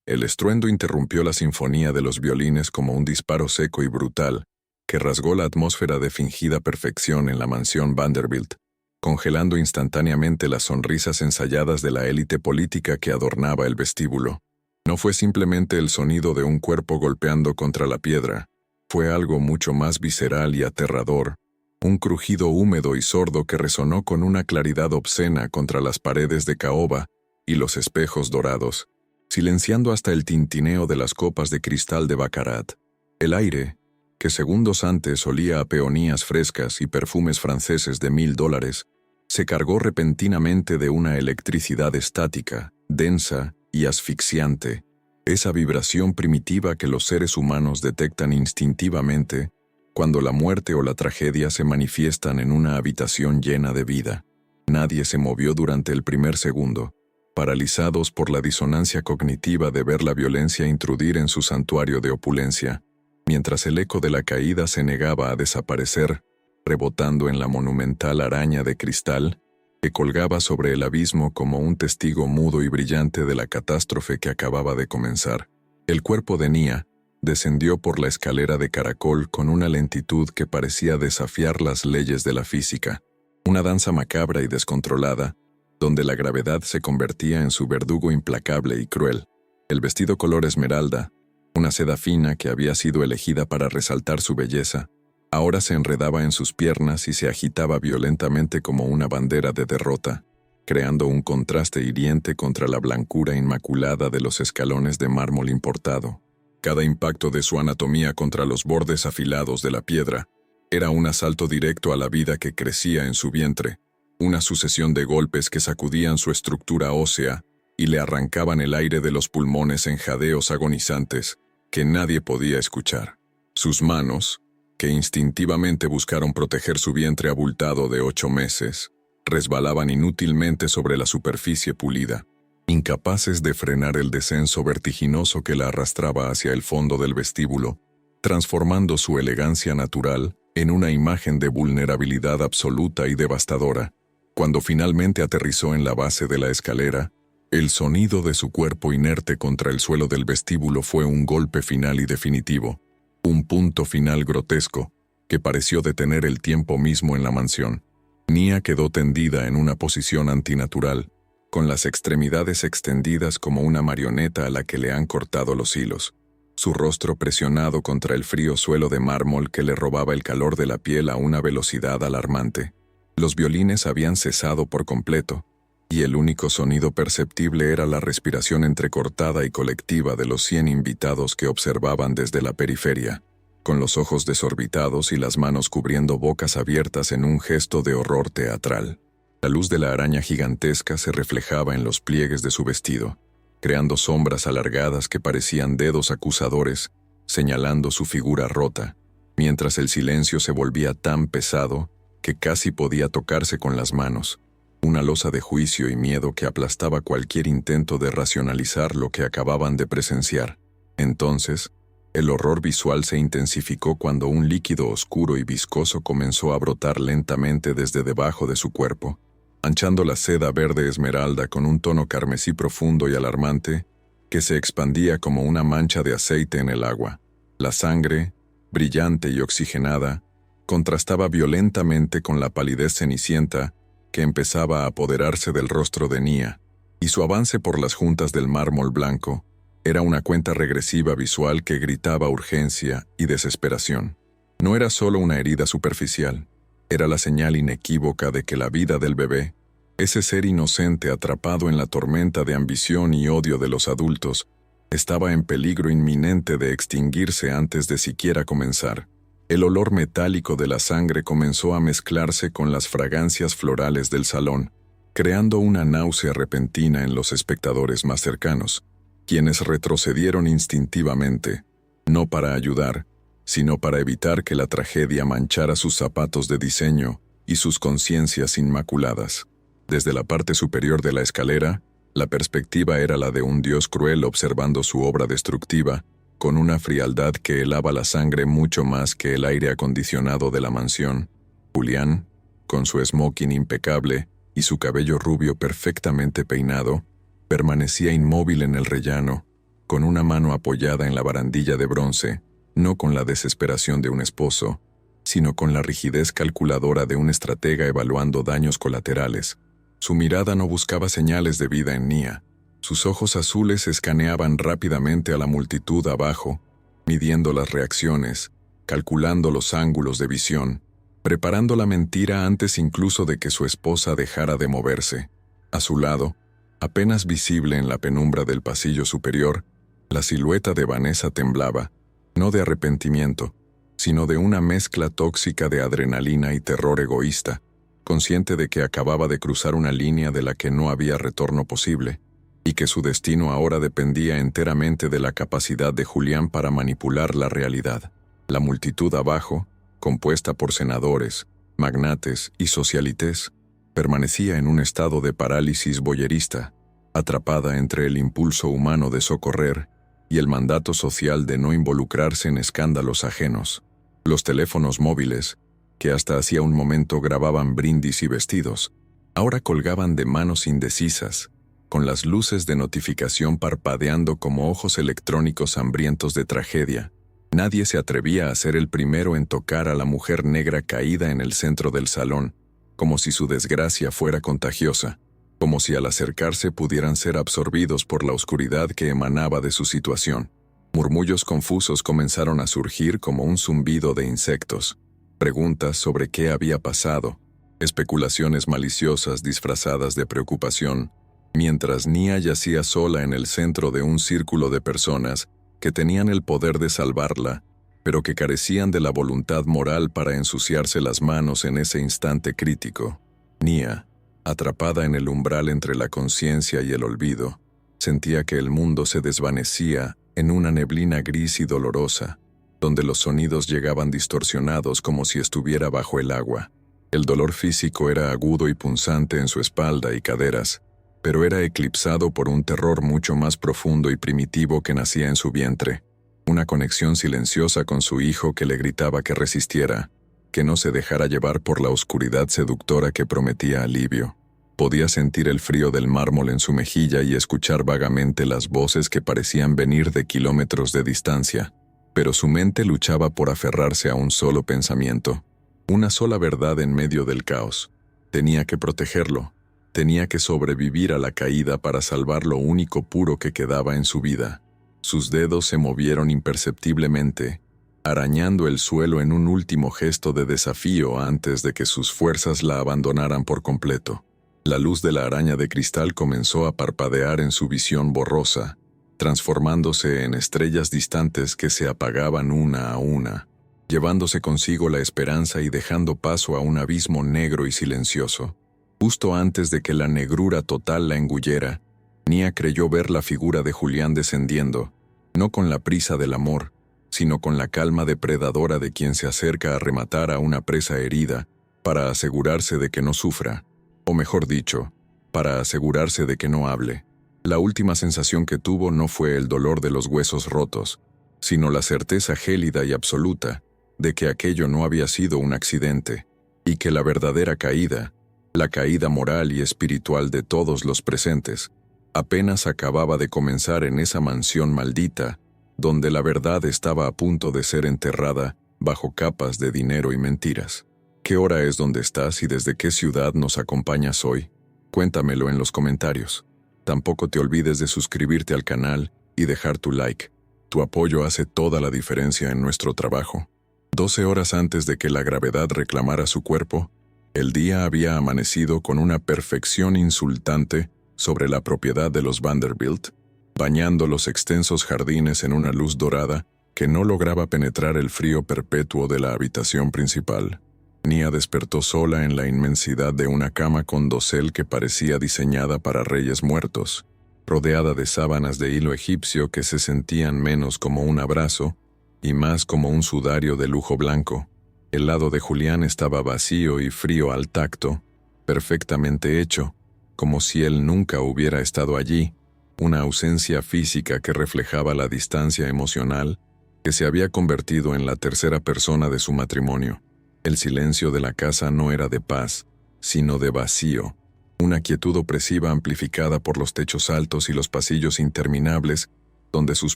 El estruendo interrumpió la sinfonía de los violines como un disparo seco y brutal, que rasgó la atmósfera de fingida perfección en la mansión Vanderbilt, congelando instantáneamente las sonrisas ensayadas de la élite política que adornaba el vestíbulo. No fue simplemente el sonido de un cuerpo golpeando contra la piedra, fue algo mucho más visceral y aterrador, un crujido húmedo y sordo que resonó con una claridad obscena contra las paredes de caoba y los espejos dorados, silenciando hasta el tintineo de las copas de cristal de Baccarat. El aire, que segundos antes olía a peonías frescas y perfumes franceses de $1000, se cargó repentinamente de una electricidad estática, densa y asfixiante, esa vibración primitiva que los seres humanos detectan instintivamente cuando la muerte o la tragedia se manifiestan en una habitación llena de vida. Nadie se movió durante el primer segundo, paralizados por la disonancia cognitiva de ver la violencia intrudir en su santuario de opulencia, mientras el eco de la caída se negaba a desaparecer, rebotando en la monumental araña de cristal que colgaba sobre el abismo como un testigo mudo y brillante de la catástrofe que acababa de comenzar. El cuerpo de Nia descendió por la escalera de caracol con una lentitud que parecía desafiar las leyes de la física, una danza macabra y descontrolada, donde la gravedad se convertía en su verdugo implacable y cruel. El vestido color esmeralda, una seda fina que había sido elegida para resaltar su belleza, ahora se enredaba en sus piernas y se agitaba violentamente como una bandera de derrota, creando un contraste hiriente contra la blancura inmaculada de los escalones de mármol importado. Cada impacto de su anatomía contra los bordes afilados de la piedra era un asalto directo a la vida que crecía en su vientre, una sucesión de golpes que sacudían su estructura ósea y le arrancaban el aire de los pulmones en jadeos agonizantes que nadie podía escuchar. Sus manos, que instintivamente buscaron proteger su vientre abultado de 8 meses, resbalaban inútilmente sobre la superficie pulida, incapaces de frenar el descenso vertiginoso que la arrastraba hacia el fondo del vestíbulo, transformando su elegancia natural en una imagen de vulnerabilidad absoluta y devastadora. Cuando finalmente aterrizó en la base de la escalera, el sonido de su cuerpo inerte contra el suelo del vestíbulo fue un golpe final y definitivo, un punto final grotesco que pareció detener el tiempo mismo en la mansión. Nia quedó tendida en una posición antinatural, con las extremidades extendidas como una marioneta a la que le han cortado los hilos, su rostro presionado contra el frío suelo de mármol que le robaba el calor de la piel a una velocidad alarmante. Los violines habían cesado por completo, y el único sonido perceptible era la respiración entrecortada y colectiva de los 100 invitados que observaban desde la periferia, con los ojos desorbitados y las manos cubriendo bocas abiertas en un gesto de horror teatral. La luz de la araña gigantesca se reflejaba en los pliegues de su vestido, creando sombras alargadas que parecían dedos acusadores, señalando su figura rota, mientras el silencio se volvía tan pesado que casi podía tocarse con las manos, una losa de juicio y miedo que aplastaba cualquier intento de racionalizar lo que acababan de presenciar. Entonces, el horror visual se intensificó cuando un líquido oscuro y viscoso comenzó a brotar lentamente desde debajo de su cuerpo, manchando la seda verde esmeralda con un tono carmesí profundo y alarmante que se expandía como una mancha de aceite en el agua. La sangre, brillante y oxigenada, contrastaba violentamente con la palidez cenicienta que empezaba a apoderarse del rostro de Nia, y su avance por las juntas del mármol blanco era una cuenta regresiva visual que gritaba urgencia y desesperación. No era solo una herida superficial, era la señal inequívoca de que la vida del bebé, ese ser inocente atrapado en la tormenta de ambición y odio de los adultos, estaba en peligro inminente de extinguirse antes de siquiera comenzar. El olor metálico de la sangre comenzó a mezclarse con las fragancias florales del salón, creando una náusea repentina en los espectadores más cercanos, quienes retrocedieron instintivamente, no para ayudar, sino para evitar que la tragedia manchara sus zapatos de diseño y sus conciencias inmaculadas. Desde la parte superior de la escalera, la perspectiva era la de un dios cruel observando su obra destructiva, con una frialdad que helaba la sangre mucho más que el aire acondicionado de la mansión. Julián, con su smoking impecable y su cabello rubio perfectamente peinado, permanecía inmóvil en el rellano, con una mano apoyada en la barandilla de bronce, no con la desesperación de un esposo, sino con la rigidez calculadora de un estratega evaluando daños colaterales. Su mirada no buscaba señales de vida en Nia. Sus ojos azules escaneaban rápidamente a la multitud abajo, midiendo las reacciones, calculando los ángulos de visión, preparando la mentira antes incluso de que su esposa dejara de moverse. A su lado, apenas visible en la penumbra del pasillo superior, la silueta de Vanessa temblaba, no de arrepentimiento, sino de una mezcla tóxica de adrenalina y terror egoísta, consciente de que acababa de cruzar una línea de la que no había retorno posible, y que su destino ahora dependía enteramente de la capacidad de Julián para manipular la realidad. La multitud abajo, compuesta por senadores, magnates y socialites, permanecía en un estado de parálisis voyerista, atrapada entre el impulso humano de socorrer y el mandato social de no involucrarse en escándalos ajenos. Los teléfonos móviles, que hasta hacía un momento grababan brindis y vestidos, ahora colgaban de manos indecisas, con las luces de notificación parpadeando como ojos electrónicos hambrientos de tragedia. Nadie se atrevía a ser el primero en tocar a la mujer negra caída en el centro del salón, como si su desgracia fuera contagiosa, como si al acercarse pudieran ser absorbidos por la oscuridad que emanaba de su situación. Murmullos confusos comenzaron a surgir como un zumbido de insectos, preguntas sobre qué había pasado, especulaciones maliciosas disfrazadas de preocupación, mientras Nia yacía sola en el centro de un círculo de personas que tenían el poder de salvarla, pero que carecían de la voluntad moral para ensuciarse las manos en ese instante crítico. Nia, atrapada en el umbral entre la conciencia y el olvido, sentía que el mundo se desvanecía en una neblina gris y dolorosa, donde los sonidos llegaban distorsionados como si estuviera bajo el agua. El dolor físico era agudo y punzante en su espalda y caderas, pero era eclipsado por un terror mucho más profundo y primitivo que nacía en su vientre, una conexión silenciosa con su hijo que le gritaba que resistiera, que no se dejara llevar por la oscuridad seductora que prometía alivio. Podía sentir el frío del mármol en su mejilla y escuchar vagamente las voces que parecían venir de kilómetros de distancia, pero su mente luchaba por aferrarse a un solo pensamiento, una sola verdad en medio del caos. Tenía que protegerlo. Tenía que sobrevivir a la caída para salvar lo único puro que quedaba en su vida. Sus dedos se movieron imperceptiblemente, arañando el suelo en un último gesto de desafío antes de que sus fuerzas la abandonaran por completo. La luz de la araña de cristal comenzó a parpadear en su visión borrosa, transformándose en estrellas distantes que se apagaban una a una, llevándose consigo la esperanza y dejando paso a un abismo negro y silencioso. Justo antes de que la negrura total la engullera, Nia creyó ver la figura de Julián descendiendo, no con la prisa del amor, sino con la calma depredadora de quien se acerca a rematar a una presa herida para asegurarse de que no sufra, o mejor dicho, para asegurarse de que no hable. La última sensación que tuvo no fue el dolor de los huesos rotos, sino la certeza gélida y absoluta de que aquello no había sido un accidente, y que la verdadera caída, la caída moral y espiritual de todos los presentes, apenas acababa de comenzar en esa mansión maldita, donde la verdad estaba a punto de ser enterrada bajo capas de dinero y mentiras. ¿Qué hora es donde estás y desde qué ciudad nos acompañas hoy? Cuéntamelo en los comentarios. Tampoco te olvides de suscribirte al canal y dejar tu like. Tu apoyo hace toda la diferencia en nuestro trabajo. 12 horas antes de que la gravedad reclamara su cuerpo, el día había amanecido con una perfección insultante sobre la propiedad de los Vanderbilt, bañando los extensos jardines en una luz dorada que no lograba penetrar el frío perpetuo de la habitación principal. Nia despertó sola en la inmensidad de una cama con dosel que parecía diseñada para reyes muertos, rodeada de sábanas de hilo egipcio que se sentían menos como un abrazo y más como un sudario de lujo blanco. El lado de Julián estaba vacío y frío al tacto, perfectamente hecho, como si él nunca hubiera estado allí, una ausencia física que reflejaba la distancia emocional que se había convertido en la tercera persona de su matrimonio. El silencio de la casa no era de paz, sino de vacío, una quietud opresiva amplificada por los techos altos y los pasillos interminables donde sus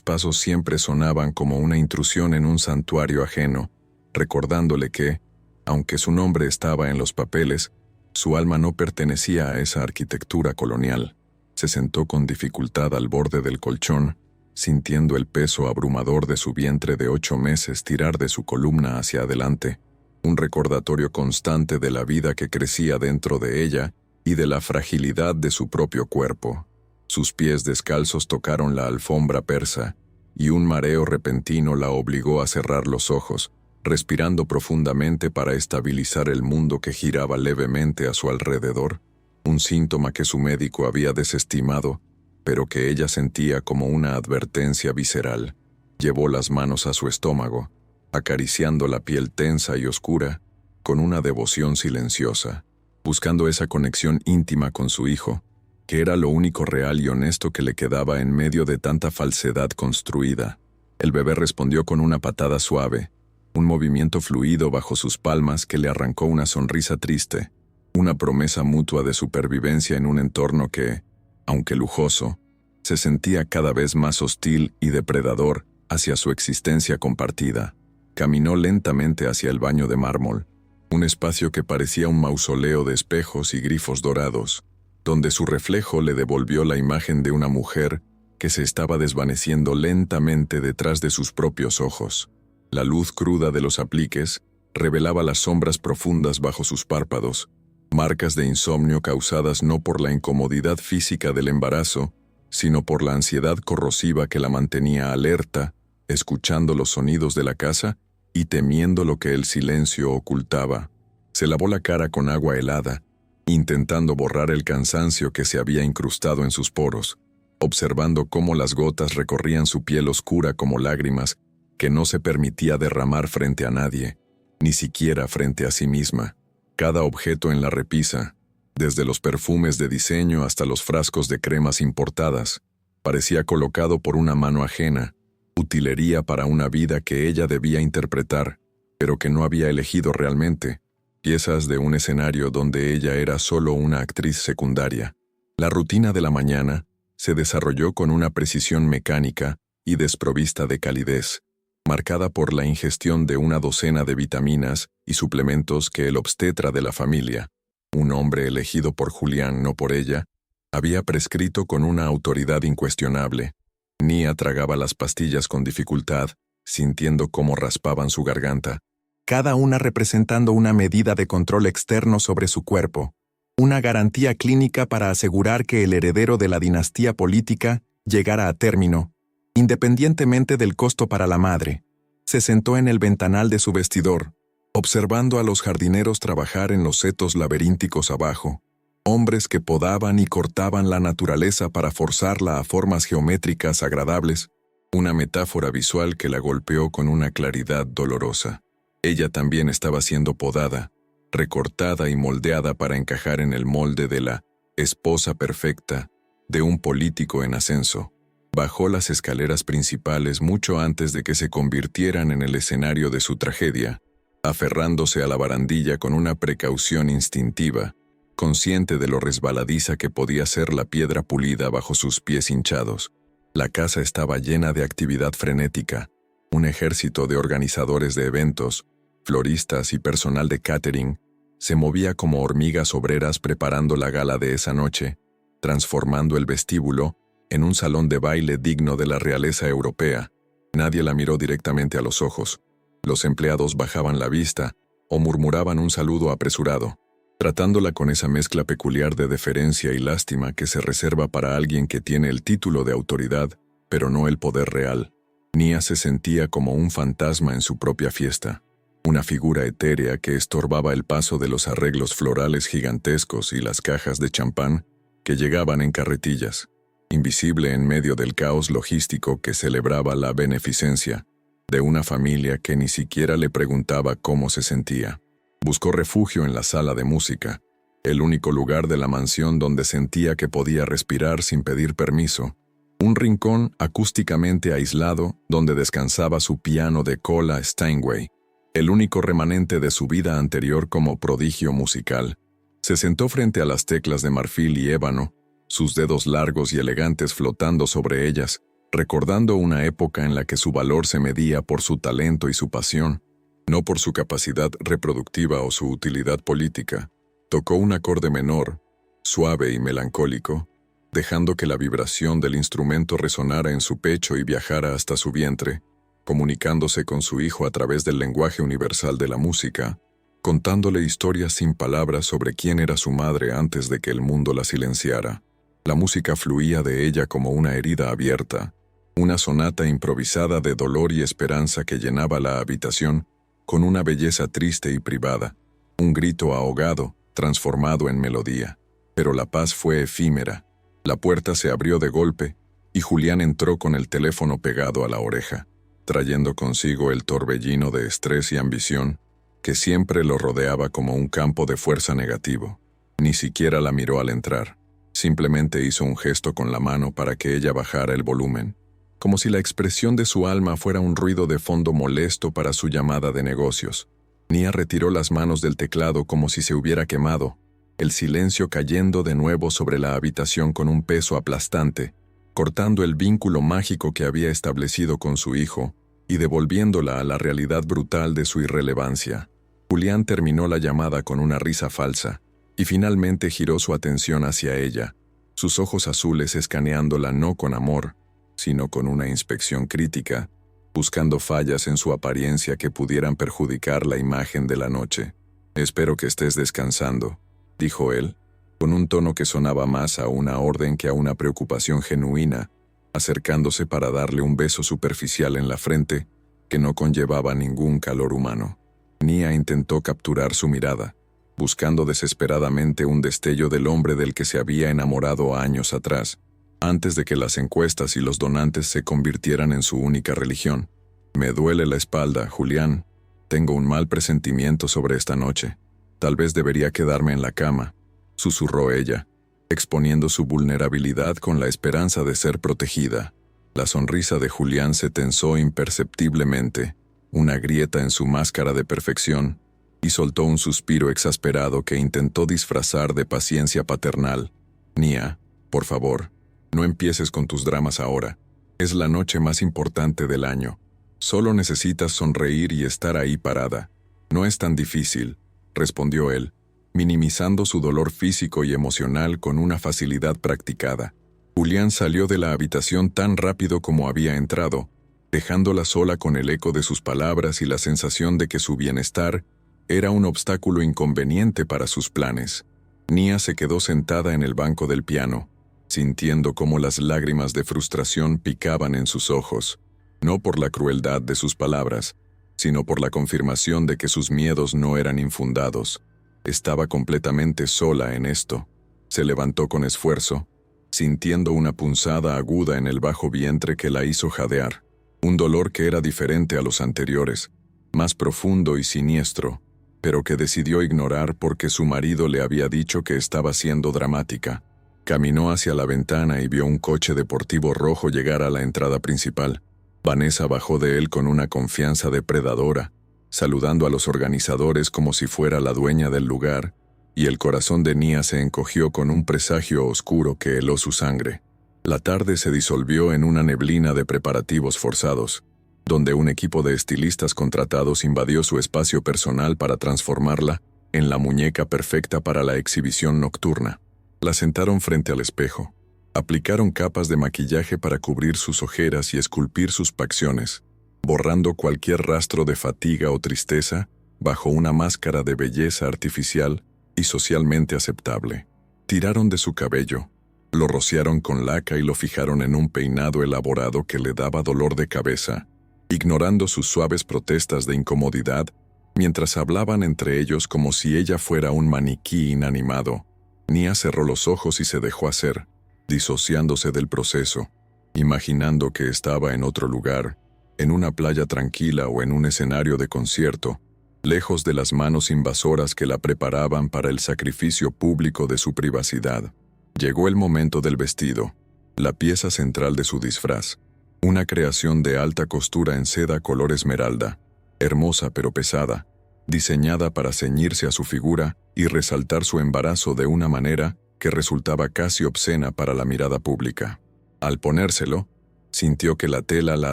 pasos siempre sonaban como una intrusión en un santuario ajeno, recordándole que, aunque su nombre estaba en los papeles, su alma no pertenecía a esa arquitectura colonial. Se sentó con dificultad al borde del colchón, sintiendo el peso abrumador de su vientre de 8 meses tirar de su columna hacia adelante, un recordatorio constante de la vida que crecía dentro de ella y de la fragilidad de su propio cuerpo. Sus pies descalzos tocaron la alfombra persa, y un mareo repentino la obligó a cerrar los ojos, respirando profundamente para estabilizar el mundo que giraba levemente a su alrededor, un síntoma que su médico había desestimado, pero que ella sentía como una advertencia visceral. Llevó las manos a su estómago, acariciando la piel tensa y oscura, con una devoción silenciosa, buscando esa conexión íntima con su hijo, que era lo único real y honesto que le quedaba en medio de tanta falsedad construida. El bebé respondió con una patada suave, un movimiento fluido bajo sus palmas que le arrancó una sonrisa triste, una promesa mutua de supervivencia en un entorno que, aunque lujoso, se sentía cada vez más hostil y depredador hacia su existencia compartida. Caminó lentamente hacia el baño de mármol, un espacio que parecía un mausoleo de espejos y grifos dorados, donde su reflejo le devolvió la imagen de una mujer que se estaba desvaneciendo lentamente detrás de sus propios ojos. La luz cruda de los apliques revelaba las sombras profundas bajo sus párpados, marcas de insomnio causadas no por la incomodidad física del embarazo, sino por la ansiedad corrosiva que la mantenía alerta, escuchando los sonidos de la casa y temiendo lo que el silencio ocultaba. Se lavó la cara con agua helada, intentando borrar el cansancio que se había incrustado en sus poros, observando cómo las gotas recorrían su piel oscura como lágrimas que no se permitía derramar frente a nadie, ni siquiera frente a sí misma. Cada objeto en la repisa, desde los perfumes de diseño hasta los frascos de cremas importadas, parecía colocado por una mano ajena, utilería para una vida que ella debía interpretar, pero que no había elegido realmente, piezas de un escenario donde ella era solo una actriz secundaria. La rutina de la mañana se desarrolló con una precisión mecánica y desprovista de calidez, marcada por la ingestión de una docena de vitaminas y suplementos que el obstetra de la familia, un hombre elegido por Julián, no por ella, había prescrito con una autoridad incuestionable. Nia tragaba las pastillas con dificultad, sintiendo cómo raspaban su garganta, cada una representando una medida de control externo sobre su cuerpo, una garantía clínica para asegurar que el heredero de la dinastía política llegara a término, independientemente del costo para la madre. Se sentó en el ventanal de su vestidor, observando a los jardineros trabajar en los setos laberínticos abajo, hombres que podaban y cortaban la naturaleza para forzarla a formas geométricas agradables, una metáfora visual que la golpeó con una claridad dolorosa. Ella también estaba siendo podada, recortada y moldeada para encajar en el molde de la esposa perfecta de un político en ascenso. Bajó las escaleras principales mucho antes de que se convirtieran en el escenario de su tragedia, aferrándose a la barandilla con una precaución instintiva, consciente de lo resbaladiza que podía ser la piedra pulida bajo sus pies hinchados. La casa estaba llena de actividad frenética, un ejército de organizadores de eventos, floristas y personal de catering, se movía como hormigas obreras preparando la gala de esa noche, transformando el vestíbulo en un salón de baile digno de la realeza europea. Nadie la miró directamente a los ojos. Los empleados bajaban la vista o murmuraban un saludo apresurado, tratándola con esa mezcla peculiar de deferencia y lástima que se reserva para alguien que tiene el título de autoridad, pero no el poder real. Nia se sentía como un fantasma en su propia fiesta, una figura etérea que estorbaba el paso de los arreglos florales gigantescos y las cajas de champán que llegaban en carretillas, invisible en medio del caos logístico que celebraba la beneficencia de una familia que ni siquiera le preguntaba cómo se sentía. Buscó refugio en la sala de música, el único lugar de la mansión donde sentía que podía respirar sin pedir permiso, un rincón acústicamente aislado donde descansaba su piano de cola Steinway, el único remanente de su vida anterior como prodigio musical. Se sentó frente a las teclas de marfil y ébano, sus dedos largos y elegantes flotando sobre ellas, recordando una época en la que su valor se medía por su talento y su pasión, no por su capacidad reproductiva o su utilidad política. Tocó un acorde menor, suave y melancólico, dejando que la vibración del instrumento resonara en su pecho y viajara hasta su vientre, comunicándose con su hijo a través del lenguaje universal de la música, contándole historias sin palabras sobre quién era su madre antes de que el mundo la silenciara. La música fluía de ella como una herida abierta, una sonata improvisada de dolor y esperanza que llenaba la habitación con una belleza triste y privada, un grito ahogado, transformado en melodía. Pero la paz fue efímera. La puerta se abrió de golpe y Julián entró con el teléfono pegado a la oreja, trayendo consigo el torbellino de estrés y ambición que siempre lo rodeaba como un campo de fuerza negativo. Ni siquiera la miró al entrar. Simplemente hizo un gesto con la mano para que ella bajara el volumen, como si la expresión de su alma fuera un ruido de fondo molesto para su llamada de negocios. Nia retiró las manos del teclado como si se hubiera quemado, el silencio cayendo de nuevo sobre la habitación con un peso aplastante, cortando el vínculo mágico que había establecido con su hijo y devolviéndola a la realidad brutal de su irrelevancia. Julián terminó la llamada con una risa falsa y finalmente giró su atención hacia ella, sus ojos azules escaneándola no con amor, sino con una inspección crítica, buscando fallas en su apariencia que pudieran perjudicar la imagen de la noche. «Espero que estés descansando», dijo él, con un tono que sonaba más a una orden que a una preocupación genuina, acercándose para darle un beso superficial en la frente que no conllevaba ningún calor humano. Nia intentó capturar su mirada, buscando desesperadamente un destello del hombre del que se había enamorado años atrás, antes de que las encuestas y los donantes se convirtieran en su única religión. «Me duele la espalda, Julián. Tengo un mal presentimiento sobre esta noche. Tal vez debería quedarme en la cama», susurró ella, exponiendo su vulnerabilidad con la esperanza de ser protegida. La sonrisa de Julián se tensó imperceptiblemente, una grieta en su máscara de perfección, y soltó un suspiro exasperado que intentó disfrazar de paciencia paternal. «Nia, por favor, no empieces con tus dramas ahora. Es la noche más importante del año. Solo necesitas sonreír y estar ahí parada. No es tan difícil», respondió él, minimizando su dolor físico y emocional con una facilidad practicada. Julián salió de la habitación tan rápido como había entrado, dejándola sola con el eco de sus palabras y la sensación de que su bienestar era un obstáculo inconveniente para sus planes. Nia se quedó sentada en el banco del piano, sintiendo cómo las lágrimas de frustración picaban en sus ojos, no por la crueldad de sus palabras, sino por la confirmación de que sus miedos no eran infundados. Estaba completamente sola en esto. Se levantó con esfuerzo, sintiendo una punzada aguda en el bajo vientre que la hizo jadear, un dolor que era diferente a los anteriores, más profundo y siniestro, pero que decidió ignorar porque su marido le había dicho que estaba siendo dramática. Caminó hacia la ventana y vio un coche deportivo rojo llegar a la entrada principal. Vanessa bajó de él con una confianza depredadora, saludando a los organizadores como si fuera la dueña del lugar, y el corazón de Nia se encogió con un presagio oscuro que heló su sangre. La tarde se disolvió en una neblina de preparativos forzados, donde un equipo de estilistas contratados invadió su espacio personal para transformarla en la muñeca perfecta para la exhibición nocturna. La sentaron frente al espejo, aplicaron capas de maquillaje para cubrir sus ojeras y esculpir sus facciones, borrando cualquier rastro de fatiga o tristeza bajo una máscara de belleza artificial y socialmente aceptable. Tiraron de su cabello, lo rociaron con laca y lo fijaron en un peinado elaborado que le daba dolor de cabeza, ignorando sus suaves protestas de incomodidad mientras hablaban entre ellos como si ella fuera un maniquí inanimado. Nia cerró los ojos y se dejó hacer, disociándose del proceso, imaginando que estaba en otro lugar, en una playa tranquila o en un escenario de concierto, lejos de las manos invasoras que la preparaban para el sacrificio público de su privacidad. Llegó el momento del vestido, la pieza central de su disfraz, una creación de alta costura en seda color esmeralda, hermosa pero pesada, diseñada para ceñirse a su figura y resaltar su embarazo de una manera que resultaba casi obscena para la mirada pública. Al ponérselo, Sintió que la tela la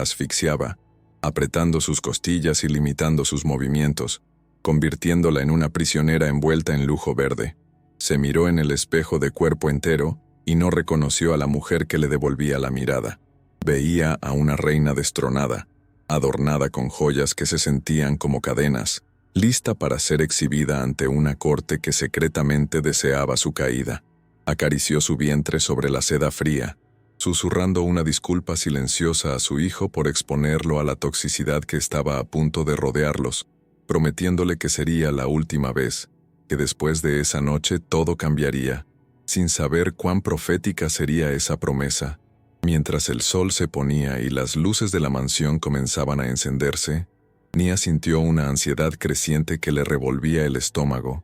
asfixiaba, apretando sus costillas y limitando sus movimientos, convirtiéndola en una prisionera envuelta en lujo verde. Se miró en el espejo de cuerpo entero y no reconoció a la mujer que le devolvía la mirada. Veía a una reina destronada, adornada con joyas que se sentían como cadenas, lista para ser exhibida ante una corte que secretamente deseaba su caída. Acarició su vientre sobre la seda fría, susurrando una disculpa silenciosa a su hijo por exponerlo a la toxicidad que estaba a punto de rodearlos, prometiéndole que sería la última vez, que después de esa noche todo cambiaría, sin saber cuán profética sería esa promesa. Mientras el sol se ponía y las luces de la mansión comenzaban a encenderse, Nia sintió una ansiedad creciente que le revolvía el estómago,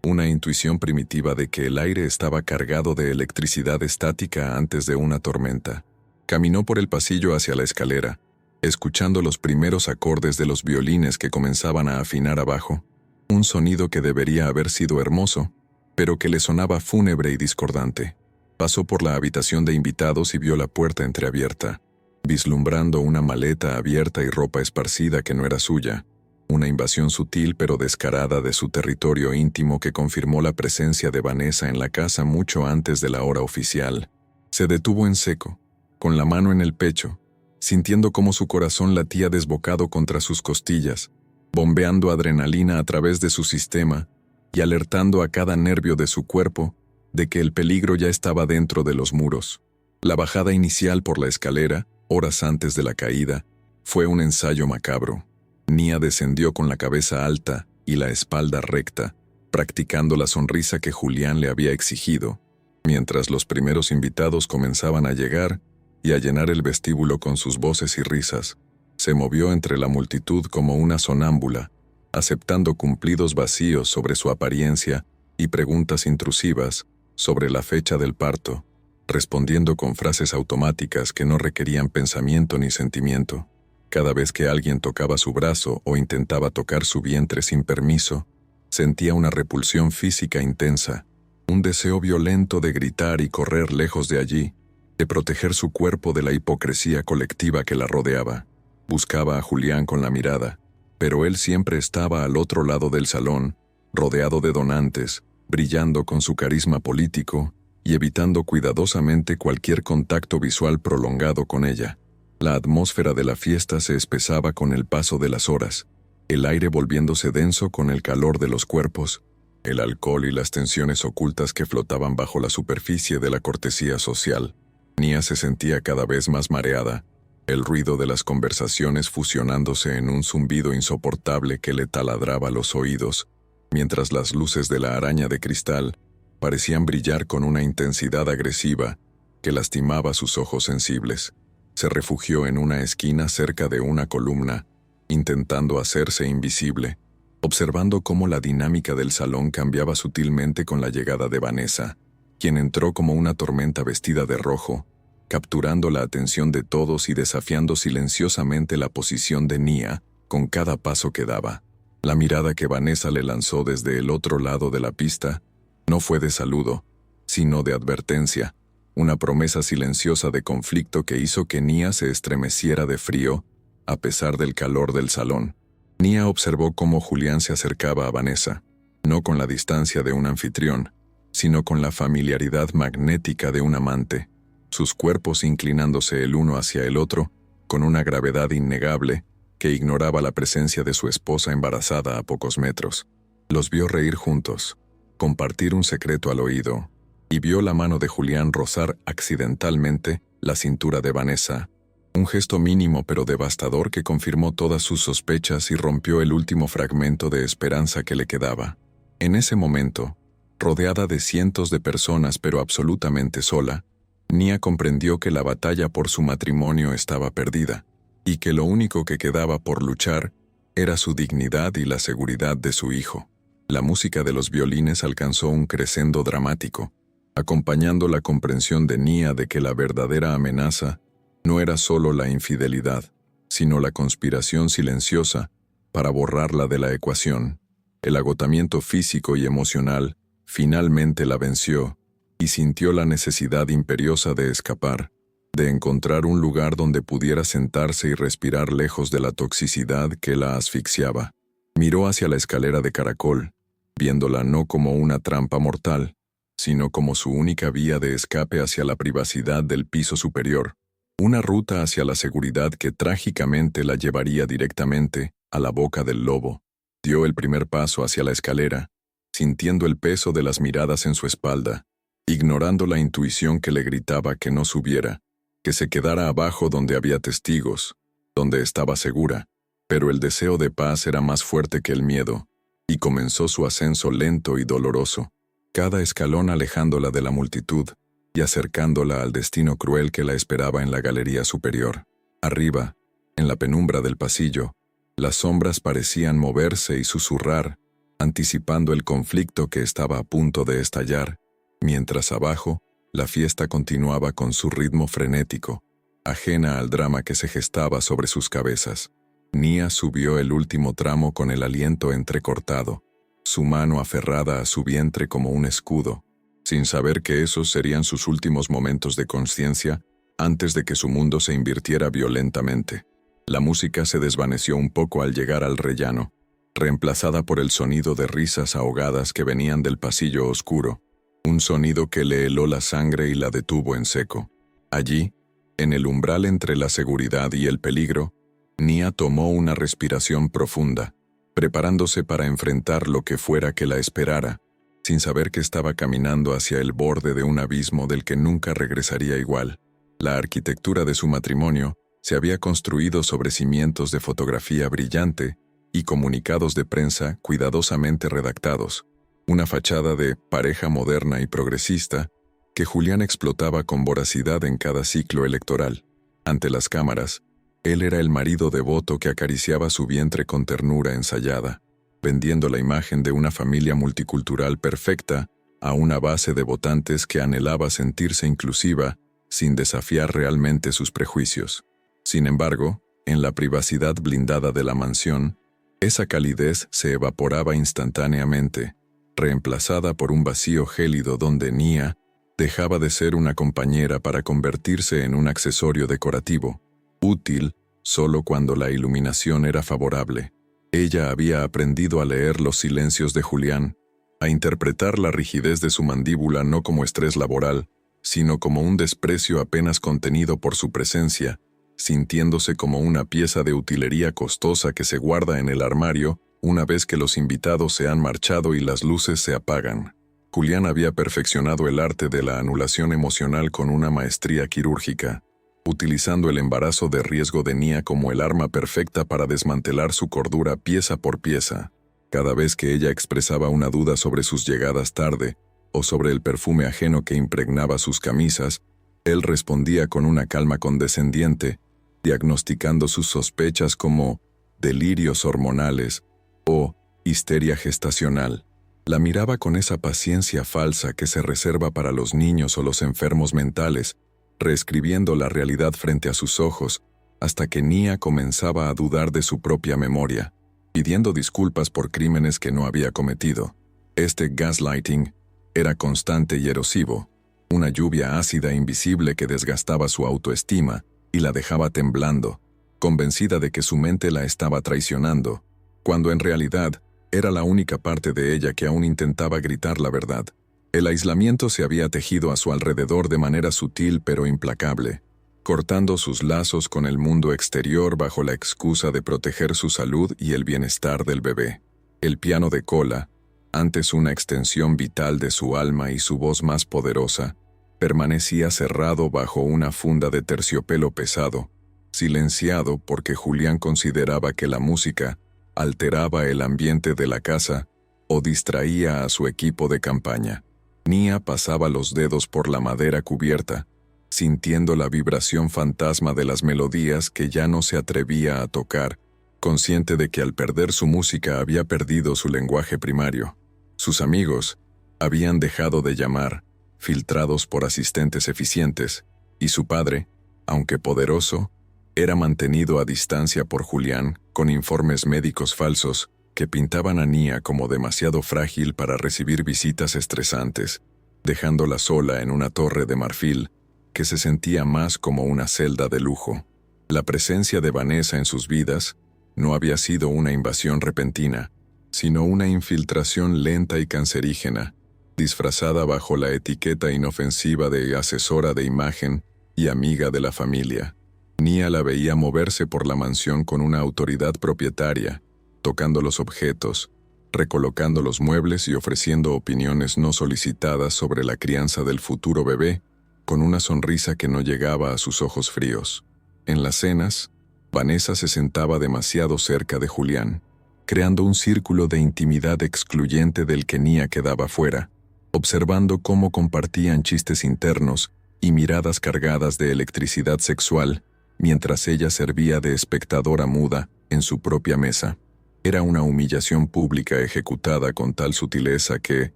una intuición primitiva de que el aire estaba cargado de electricidad estática antes de una tormenta. Caminó por el pasillo hacia la escalera, escuchando los primeros acordes de los violines que comenzaban a afinar abajo, un sonido que debería haber sido hermoso, pero que le sonaba fúnebre y discordante. Pasó por la habitación de invitados y vio la puerta entreabierta, vislumbrando una maleta abierta y ropa esparcida que no era suya, una invasión sutil pero descarada de su territorio íntimo que confirmó la presencia de Vanessa en la casa mucho antes de la hora oficial. Se detuvo en seco, con la mano en el pecho, sintiendo cómo su corazón latía desbocado contra sus costillas, bombeando adrenalina a través de su sistema y alertando a cada nervio de su cuerpo de que el peligro ya estaba dentro de los muros. La bajada inicial por la escalera, horas antes de la caída, fue un ensayo macabro. Nia descendió con la cabeza alta y la espalda recta, practicando la sonrisa que Julián le había exigido, mientras los primeros invitados comenzaban a llegar y a llenar el vestíbulo con sus voces y risas. Se movió entre la multitud como una sonámbula, aceptando cumplidos vacíos sobre su apariencia y preguntas intrusivas sobre la fecha del parto, respondiendo con frases automáticas que no requerían pensamiento ni sentimiento. Cada vez que alguien tocaba su brazo o intentaba tocar su vientre sin permiso, sentía una repulsión física intensa, un deseo violento de gritar y correr lejos de allí, de proteger su cuerpo de la hipocresía colectiva que la rodeaba. Buscaba a Julián con la mirada, pero él siempre estaba al otro lado del salón, rodeado de donantes, brillando con su carisma político y evitando cuidadosamente cualquier contacto visual prolongado con ella. La atmósfera de la fiesta se espesaba con el paso de las horas, el aire volviéndose denso con el calor de los cuerpos, el alcohol y las tensiones ocultas que flotaban bajo la superficie de la cortesía social. Nia se sentía cada vez más mareada, el ruido de las conversaciones fusionándose en un zumbido insoportable que le taladraba los oídos, mientras las luces de la araña de cristal parecían brillar con una intensidad agresiva que lastimaba sus ojos sensibles. Se refugió en una esquina cerca de una columna, intentando hacerse invisible, observando cómo la dinámica del salón cambiaba sutilmente con la llegada de Vanessa, quien entró como una tormenta vestida de rojo, capturando la atención de todos y desafiando silenciosamente la posición de Nia con cada paso que daba. La mirada que Vanessa le lanzó desde el otro lado de la pista no fue de saludo, sino de advertencia, una promesa silenciosa de conflicto que hizo que Nia se estremeciera de frío, a pesar del calor del salón. Nia observó cómo Julián se acercaba a Vanessa, no con la distancia de un anfitrión, sino con la familiaridad magnética de un amante, sus cuerpos inclinándose el uno hacia el otro, con una gravedad innegable, que ignoraba la presencia de su esposa embarazada a pocos metros. Los vio reír juntos, compartir un secreto al oído, y vio la mano de Julián rozar accidentalmente la cintura de Vanessa, un gesto mínimo pero devastador que confirmó todas sus sospechas y rompió el último fragmento de esperanza que le quedaba. En ese momento, rodeada de cientos de personas pero absolutamente sola, Nia comprendió que la batalla por su matrimonio estaba perdida, y que lo único que quedaba por luchar era su dignidad y la seguridad de su hijo. La música de los violines alcanzó un crescendo dramático, acompañando la comprensión de Nia de que la verdadera amenaza no era solo la infidelidad, sino la conspiración silenciosa para borrarla de la ecuación. El agotamiento físico y emocional finalmente la venció, y sintió la necesidad imperiosa de escapar, de encontrar un lugar donde pudiera sentarse y respirar lejos de la toxicidad que la asfixiaba. Miró hacia la escalera de caracol, viéndola no como una trampa mortal, sino como su única vía de escape hacia la privacidad del piso superior, una ruta hacia la seguridad que trágicamente la llevaría directamente a la boca del lobo. Dio el primer paso hacia la escalera, sintiendo el peso de las miradas en su espalda, ignorando la intuición que le gritaba que no subiera, que se quedara abajo donde había testigos, donde estaba segura, pero el deseo de paz era más fuerte que el miedo, y comenzó su ascenso lento y doloroso, cada escalón alejándola de la multitud y acercándola al destino cruel que la esperaba en la galería superior. Arriba, en la penumbra del pasillo, las sombras parecían moverse y susurrar, anticipando el conflicto que estaba a punto de estallar, mientras abajo, la fiesta continuaba con su ritmo frenético, ajena al drama que se gestaba sobre sus cabezas. Nia subió el último tramo con el aliento entrecortado, su mano aferrada a su vientre como un escudo, sin saber que esos serían sus últimos momentos de conciencia antes de que su mundo se invirtiera violentamente. La música se desvaneció un poco al llegar al rellano, reemplazada por el sonido de risas ahogadas que venían del pasillo oscuro, un sonido que le heló la sangre y la detuvo en seco. Allí, en el umbral entre la seguridad y el peligro, Nia tomó una respiración profunda, preparándose para enfrentar lo que fuera que la esperara, sin saber que estaba caminando hacia el borde de un abismo del que nunca regresaría igual. La arquitectura de su matrimonio se había construido sobre cimientos de fotografía brillante y comunicados de prensa cuidadosamente redactados, una fachada de pareja moderna y progresista que Julián explotaba con voracidad en cada ciclo electoral. Ante las cámaras, él era el marido devoto que acariciaba su vientre con ternura ensayada, vendiendo la imagen de una familia multicultural perfecta a una base de votantes que anhelaba sentirse inclusiva sin desafiar realmente sus prejuicios. Sin embargo, en la privacidad blindada de la mansión, esa calidez se evaporaba instantáneamente, reemplazada por un vacío gélido donde Nia dejaba de ser una compañera para convertirse en un accesorio decorativo, útil solo cuando la iluminación era favorable. Ella había aprendido a leer los silencios de Julián, a interpretar la rigidez de su mandíbula no como estrés laboral, sino como un desprecio apenas contenido por su presencia, sintiéndose como una pieza de utilería costosa que se guarda en el armario una vez que los invitados se han marchado y las luces se apagan. Julián había perfeccionado el arte de la anulación emocional con una maestría quirúrgica, utilizando el embarazo de riesgo de Nia como el arma perfecta para desmantelar su cordura pieza por pieza. Cada vez que ella expresaba una duda sobre sus llegadas tarde, o sobre el perfume ajeno que impregnaba sus camisas, él respondía con una calma condescendiente, diagnosticando sus sospechas como delirios hormonales o histeria gestacional. La miraba con esa paciencia falsa que se reserva para los niños o los enfermos mentales, reescribiendo la realidad frente a sus ojos, hasta que Nia comenzaba a dudar de su propia memoria, pidiendo disculpas por crímenes que no había cometido. Este gaslighting era constante y erosivo, una lluvia ácida e invisible que desgastaba su autoestima y la dejaba temblando, convencida de que su mente la estaba traicionando, cuando en realidad era la única parte de ella que aún intentaba gritar la verdad. El aislamiento se había tejido a su alrededor de manera sutil pero implacable, cortando sus lazos con el mundo exterior bajo la excusa de proteger su salud y el bienestar del bebé. El piano de cola, antes una extensión vital de su alma y su voz más poderosa, permanecía cerrado bajo una funda de terciopelo pesado, silenciado porque Julián consideraba que la música alteraba el ambiente de la casa o distraía a su equipo de campaña. Nia pasaba los dedos por la madera cubierta, sintiendo la vibración fantasma de las melodías que ya no se atrevía a tocar, consciente de que al perder su música había perdido su lenguaje primario. Sus amigos habían dejado de llamar, filtrados por asistentes eficientes, y su padre, aunque poderoso, era mantenido a distancia por Julián con informes médicos falsos que pintaban a Nia como demasiado frágil para recibir visitas estresantes, dejándola sola en una torre de marfil que se sentía más como una celda de lujo. La presencia de Vanessa en sus vidas no había sido una invasión repentina, sino una infiltración lenta y cancerígena, disfrazada bajo la etiqueta inofensiva de asesora de imagen y amiga de la familia. Nia la veía moverse por la mansión con una autoridad propietaria, tocando los objetos, recolocando los muebles y ofreciendo opiniones no solicitadas sobre la crianza del futuro bebé, con una sonrisa que no llegaba a sus ojos fríos. En las cenas, Vanessa se sentaba demasiado cerca de Julián, creando un círculo de intimidad excluyente del que Nia quedaba fuera, observando cómo compartían chistes internos y miradas cargadas de electricidad sexual, mientras ella servía de espectadora muda en su propia mesa. Era una humillación pública ejecutada con tal sutileza que,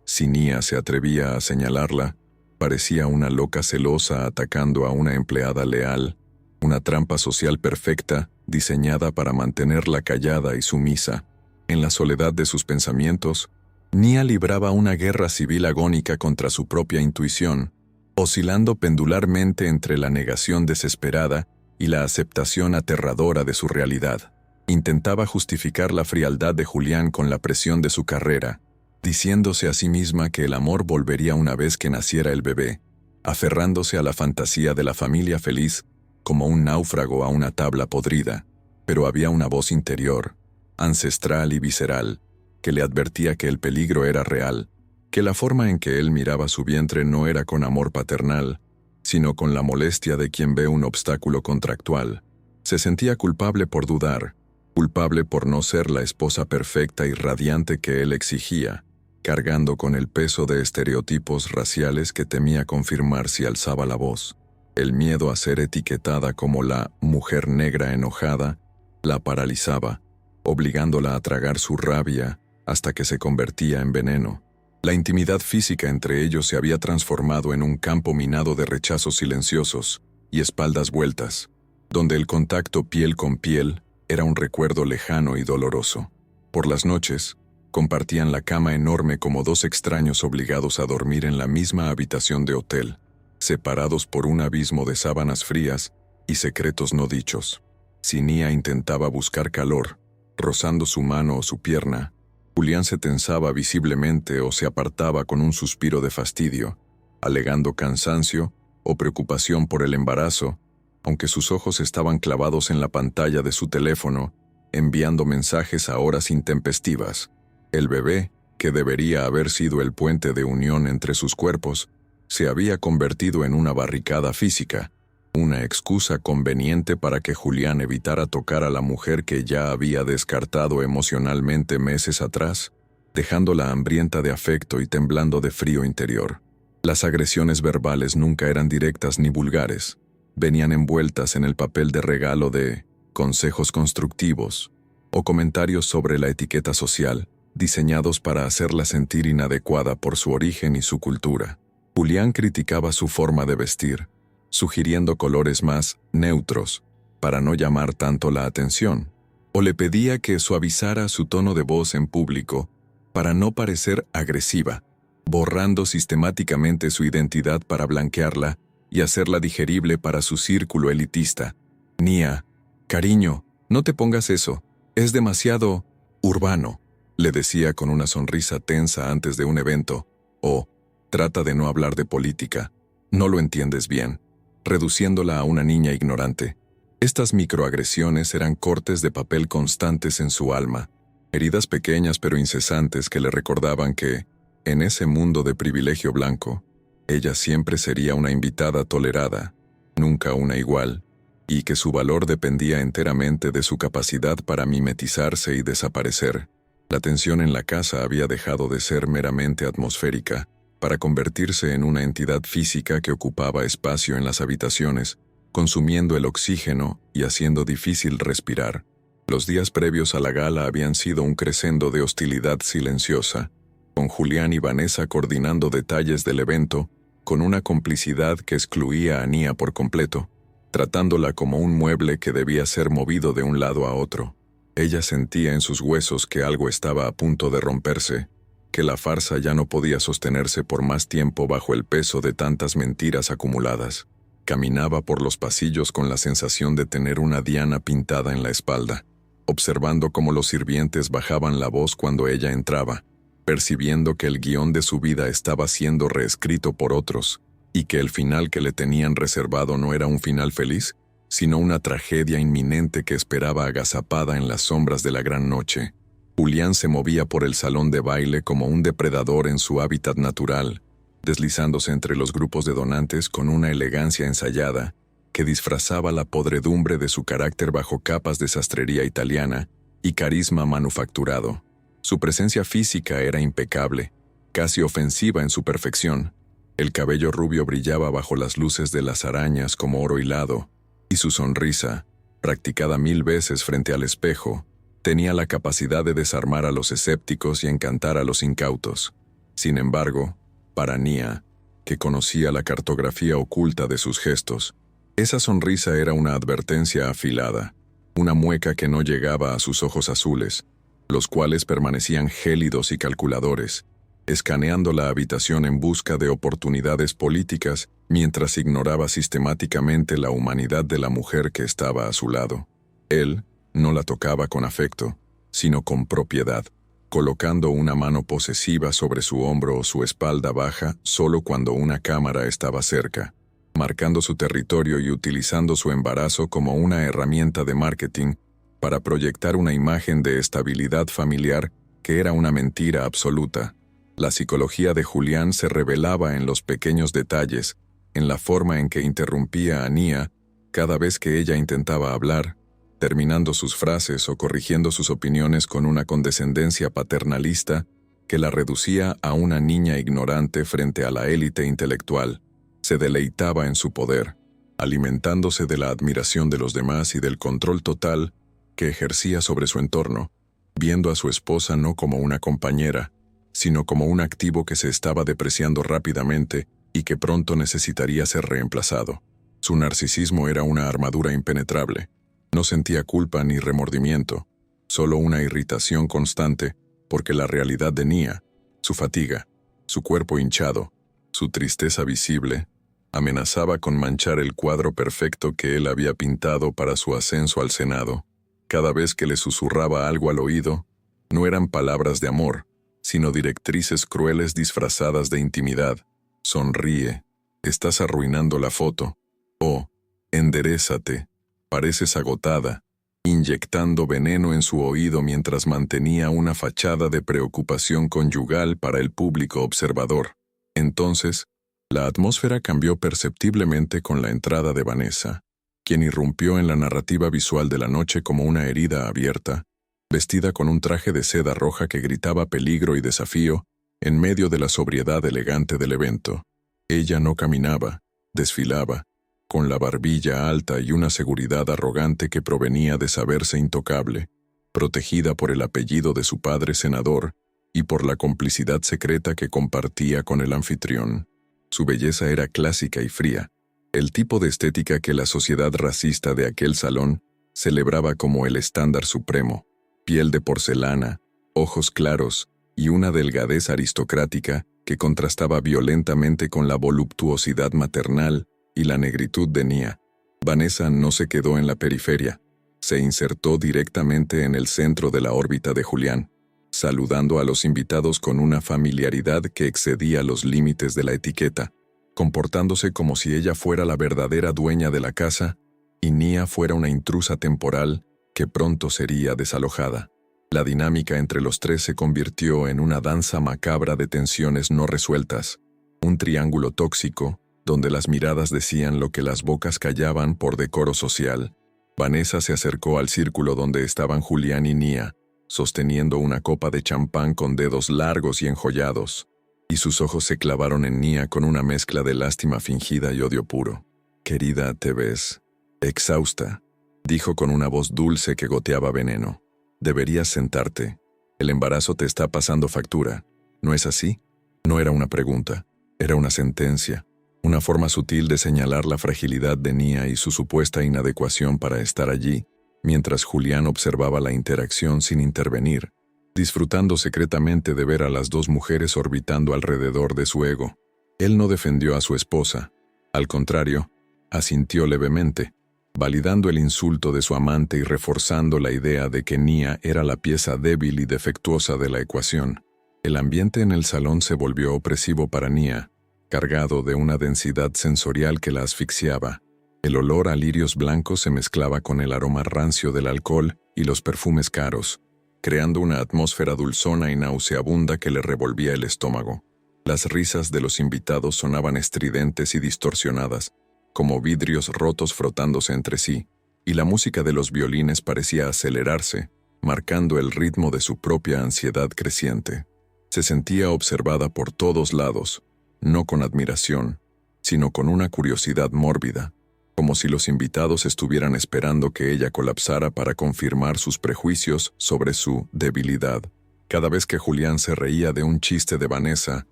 si Nia se atrevía a señalarla, parecía una loca celosa atacando a una empleada leal, una trampa social perfecta diseñada para mantenerla callada y sumisa. En la soledad de sus pensamientos, Nia libraba una guerra civil agónica contra su propia intuición, oscilando pendularmente entre la negación desesperada y la aceptación aterradora de su realidad. Intentaba justificar la frialdad de Julián con la presión de su carrera, diciéndose a sí misma que el amor volvería una vez que naciera el bebé, aferrándose a la fantasía de la familia feliz como un náufrago a una tabla podrida. Pero había una voz interior, ancestral y visceral, que le advertía que el peligro era real, que la forma en que él miraba su vientre no era con amor paternal, sino con la molestia de quien ve un obstáculo contractual. Se sentía culpable por dudar, culpable por no ser la esposa perfecta y radiante que él exigía, cargando con el peso de estereotipos raciales que temía confirmar si alzaba la voz. El miedo a ser etiquetada como la mujer negra enojada la paralizaba, obligándola a tragar su rabia hasta que se convertía en veneno. La intimidad física entre ellos se había transformado en un campo minado de rechazos silenciosos y espaldas vueltas, donde el contacto piel con piel era un recuerdo lejano y doloroso. Por las noches, compartían la cama enorme como dos extraños obligados a dormir en la misma habitación de hotel, separados por un abismo de sábanas frías y secretos no dichos. Si Nia intentaba buscar calor, rozando su mano o su pierna, Julián se tensaba visiblemente o se apartaba con un suspiro de fastidio, alegando cansancio o preocupación por el embarazo, aunque sus ojos estaban clavados en la pantalla de su teléfono, enviando mensajes a horas intempestivas. El bebé, que debería haber sido el puente de unión entre sus cuerpos, se había convertido en una barricada física, una excusa conveniente para que Julián evitara tocar a la mujer que ya había descartado emocionalmente meses atrás, dejándola hambrienta de afecto y temblando de frío interior. Las agresiones verbales nunca eran directas ni vulgares, venían envueltas en el papel de regalo de consejos constructivos o comentarios sobre la etiqueta social, diseñados para hacerla sentir inadecuada por su origen y su cultura. Julián criticaba su forma de vestir, sugiriendo colores más neutros para no llamar tanto la atención, o le pedía que suavizara su tono de voz en público para no parecer agresiva, borrando sistemáticamente su identidad para blanquearla y hacerla digerible para su círculo elitista. Nia, cariño, no te pongas eso, es demasiado urbano, le decía con una sonrisa tensa antes de un evento, o trata de no hablar de política, no lo entiendes bien, reduciéndola a una niña ignorante. Estas microagresiones eran cortes de papel constantes en su alma, heridas pequeñas pero incesantes que le recordaban que, en ese mundo de privilegio blanco, ella siempre sería una invitada tolerada, nunca una igual, y que su valor dependía enteramente de su capacidad para mimetizarse y desaparecer. La tensión en la casa había dejado de ser meramente atmosférica, para convertirse en una entidad física que ocupaba espacio en las habitaciones, consumiendo el oxígeno y haciendo difícil respirar. Los días previos a la gala habían sido un crescendo de hostilidad silenciosa, con Julián y Vanessa coordinando detalles del evento, con una complicidad que excluía a Nia por completo, tratándola como un mueble que debía ser movido de un lado a otro. Ella sentía en sus huesos que algo estaba a punto de romperse, que la farsa ya no podía sostenerse por más tiempo bajo el peso de tantas mentiras acumuladas. Caminaba por los pasillos con la sensación de tener una diana pintada en la espalda, observando cómo los sirvientes bajaban la voz cuando ella entraba, percibiendo que el guión de su vida estaba siendo reescrito por otros, y que el final que le tenían reservado no era un final feliz, sino una tragedia inminente que esperaba agazapada en las sombras de la gran noche. Julián se movía por el salón de baile como un depredador en su hábitat natural, deslizándose entre los grupos de donantes con una elegancia ensayada que disfrazaba la podredumbre de su carácter bajo capas de sastrería italiana y carisma manufacturado. Su presencia física era impecable, casi ofensiva en su perfección. El cabello rubio brillaba bajo las luces de las arañas como oro hilado, y su sonrisa, practicada 1000 veces frente al espejo, tenía la capacidad de desarmar a los escépticos y encantar a los incautos. Sin embargo, para Nia, que conocía la cartografía oculta de sus gestos, esa sonrisa era una advertencia afilada, una mueca que no llegaba a sus ojos azules, los cuales permanecían gélidos y calculadores, escaneando la habitación en busca de oportunidades políticas mientras ignoraba sistemáticamente la humanidad de la mujer que estaba a su lado. Él no la tocaba con afecto, sino con propiedad, colocando una mano posesiva sobre su hombro o su espalda baja solo cuando una cámara estaba cerca, marcando su territorio y utilizando su embarazo como una herramienta de marketing para proyectar una imagen de estabilidad familiar que era una mentira absoluta. La psicología de Julián se revelaba en los pequeños detalles, en la forma en que interrumpía a Nia cada vez que ella intentaba hablar, terminando sus frases o corrigiendo sus opiniones con una condescendencia paternalista que la reducía a una niña ignorante frente a la élite intelectual. Se deleitaba en su poder, alimentándose de la admiración de los demás y del control total que ejercía sobre su entorno, viendo a su esposa no como una compañera, sino como un activo que se estaba depreciando rápidamente y que pronto necesitaría ser reemplazado. Su narcisismo era una armadura impenetrable. No sentía culpa ni remordimiento, solo una irritación constante, porque la realidad de Nia, su fatiga, su cuerpo hinchado, su tristeza visible, amenazaba con manchar el cuadro perfecto que él había pintado para su ascenso al Senado. Cada vez que le susurraba algo al oído, no eran palabras de amor, sino directrices crueles disfrazadas de intimidad. Sonríe, estás arruinando la foto. O, enderézate, pareces agotada, inyectando veneno en su oído mientras mantenía una fachada de preocupación conyugal para el público observador. Entonces, la atmósfera cambió perceptiblemente con la entrada de Vanessa, quien irrumpió en la narrativa visual de la noche como una herida abierta, vestida con un traje de seda roja que gritaba peligro y desafío en medio de la sobriedad elegante del evento. Ella no caminaba, desfilaba, con la barbilla alta y una seguridad arrogante que provenía de saberse intocable, protegida por el apellido de su padre senador y por la complicidad secreta que compartía con el anfitrión. Su belleza era clásica y fría, el tipo de estética que la sociedad racista de aquel salón celebraba como el estándar supremo: piel de porcelana, ojos claros y una delgadez aristocrática que contrastaba violentamente con la voluptuosidad maternal y la negritud de Nia. Vanessa no se quedó en la periferia, se insertó directamente en el centro de la órbita de Julián, saludando a los invitados con una familiaridad que excedía los límites de la etiqueta, comportándose como si ella fuera la verdadera dueña de la casa y Nia fuera una intrusa temporal que pronto sería desalojada. La dinámica entre los tres se convirtió en una danza macabra de tensiones no resueltas, un triángulo tóxico, donde las miradas decían lo que las bocas callaban por decoro social. Vanessa se acercó al círculo donde estaban Julián y Nia, sosteniendo una copa de champán con dedos largos y enjollados, y sus ojos se clavaron en Nia con una mezcla de lástima fingida y odio puro. «Querida, te ves exhausta», dijo con una voz dulce que goteaba veneno. «Deberías sentarte. El embarazo te está pasando factura. ¿No es así?» No era una pregunta, era una sentencia. Una forma sutil de señalar la fragilidad de Nia y su supuesta inadecuación para estar allí, mientras Julián observaba la interacción sin intervenir, disfrutando secretamente de ver a las dos mujeres orbitando alrededor de su ego. Él no defendió a su esposa. Al contrario, Asintió levemente, validando el insulto de su amante y reforzando la idea de que Nia era la pieza débil y defectuosa de la ecuación. El ambiente en el salón se volvió opresivo para Nia, cargado de una densidad sensorial que la asfixiaba. El olor a lirios blancos se mezclaba con el aroma rancio del alcohol y los perfumes caros, creando una atmósfera dulzona y nauseabunda que le revolvía el estómago. Las risas de los invitados sonaban estridentes y distorsionadas, como vidrios rotos frotándose entre sí, y la música de los violines parecía acelerarse, marcando el ritmo de su propia ansiedad creciente. Se sentía observada por todos lados, no con admiración, sino con una curiosidad mórbida, como si los invitados estuvieran esperando que ella colapsara para confirmar sus prejuicios sobre su debilidad. Cada vez que Julián se reía de un chiste de Vanessa,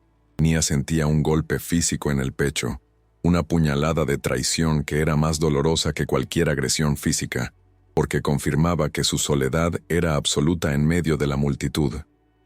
Nia sentía un golpe físico en el pecho, una puñalada de traición que era más dolorosa que cualquier agresión física, porque confirmaba que su soledad era absoluta en medio de la multitud.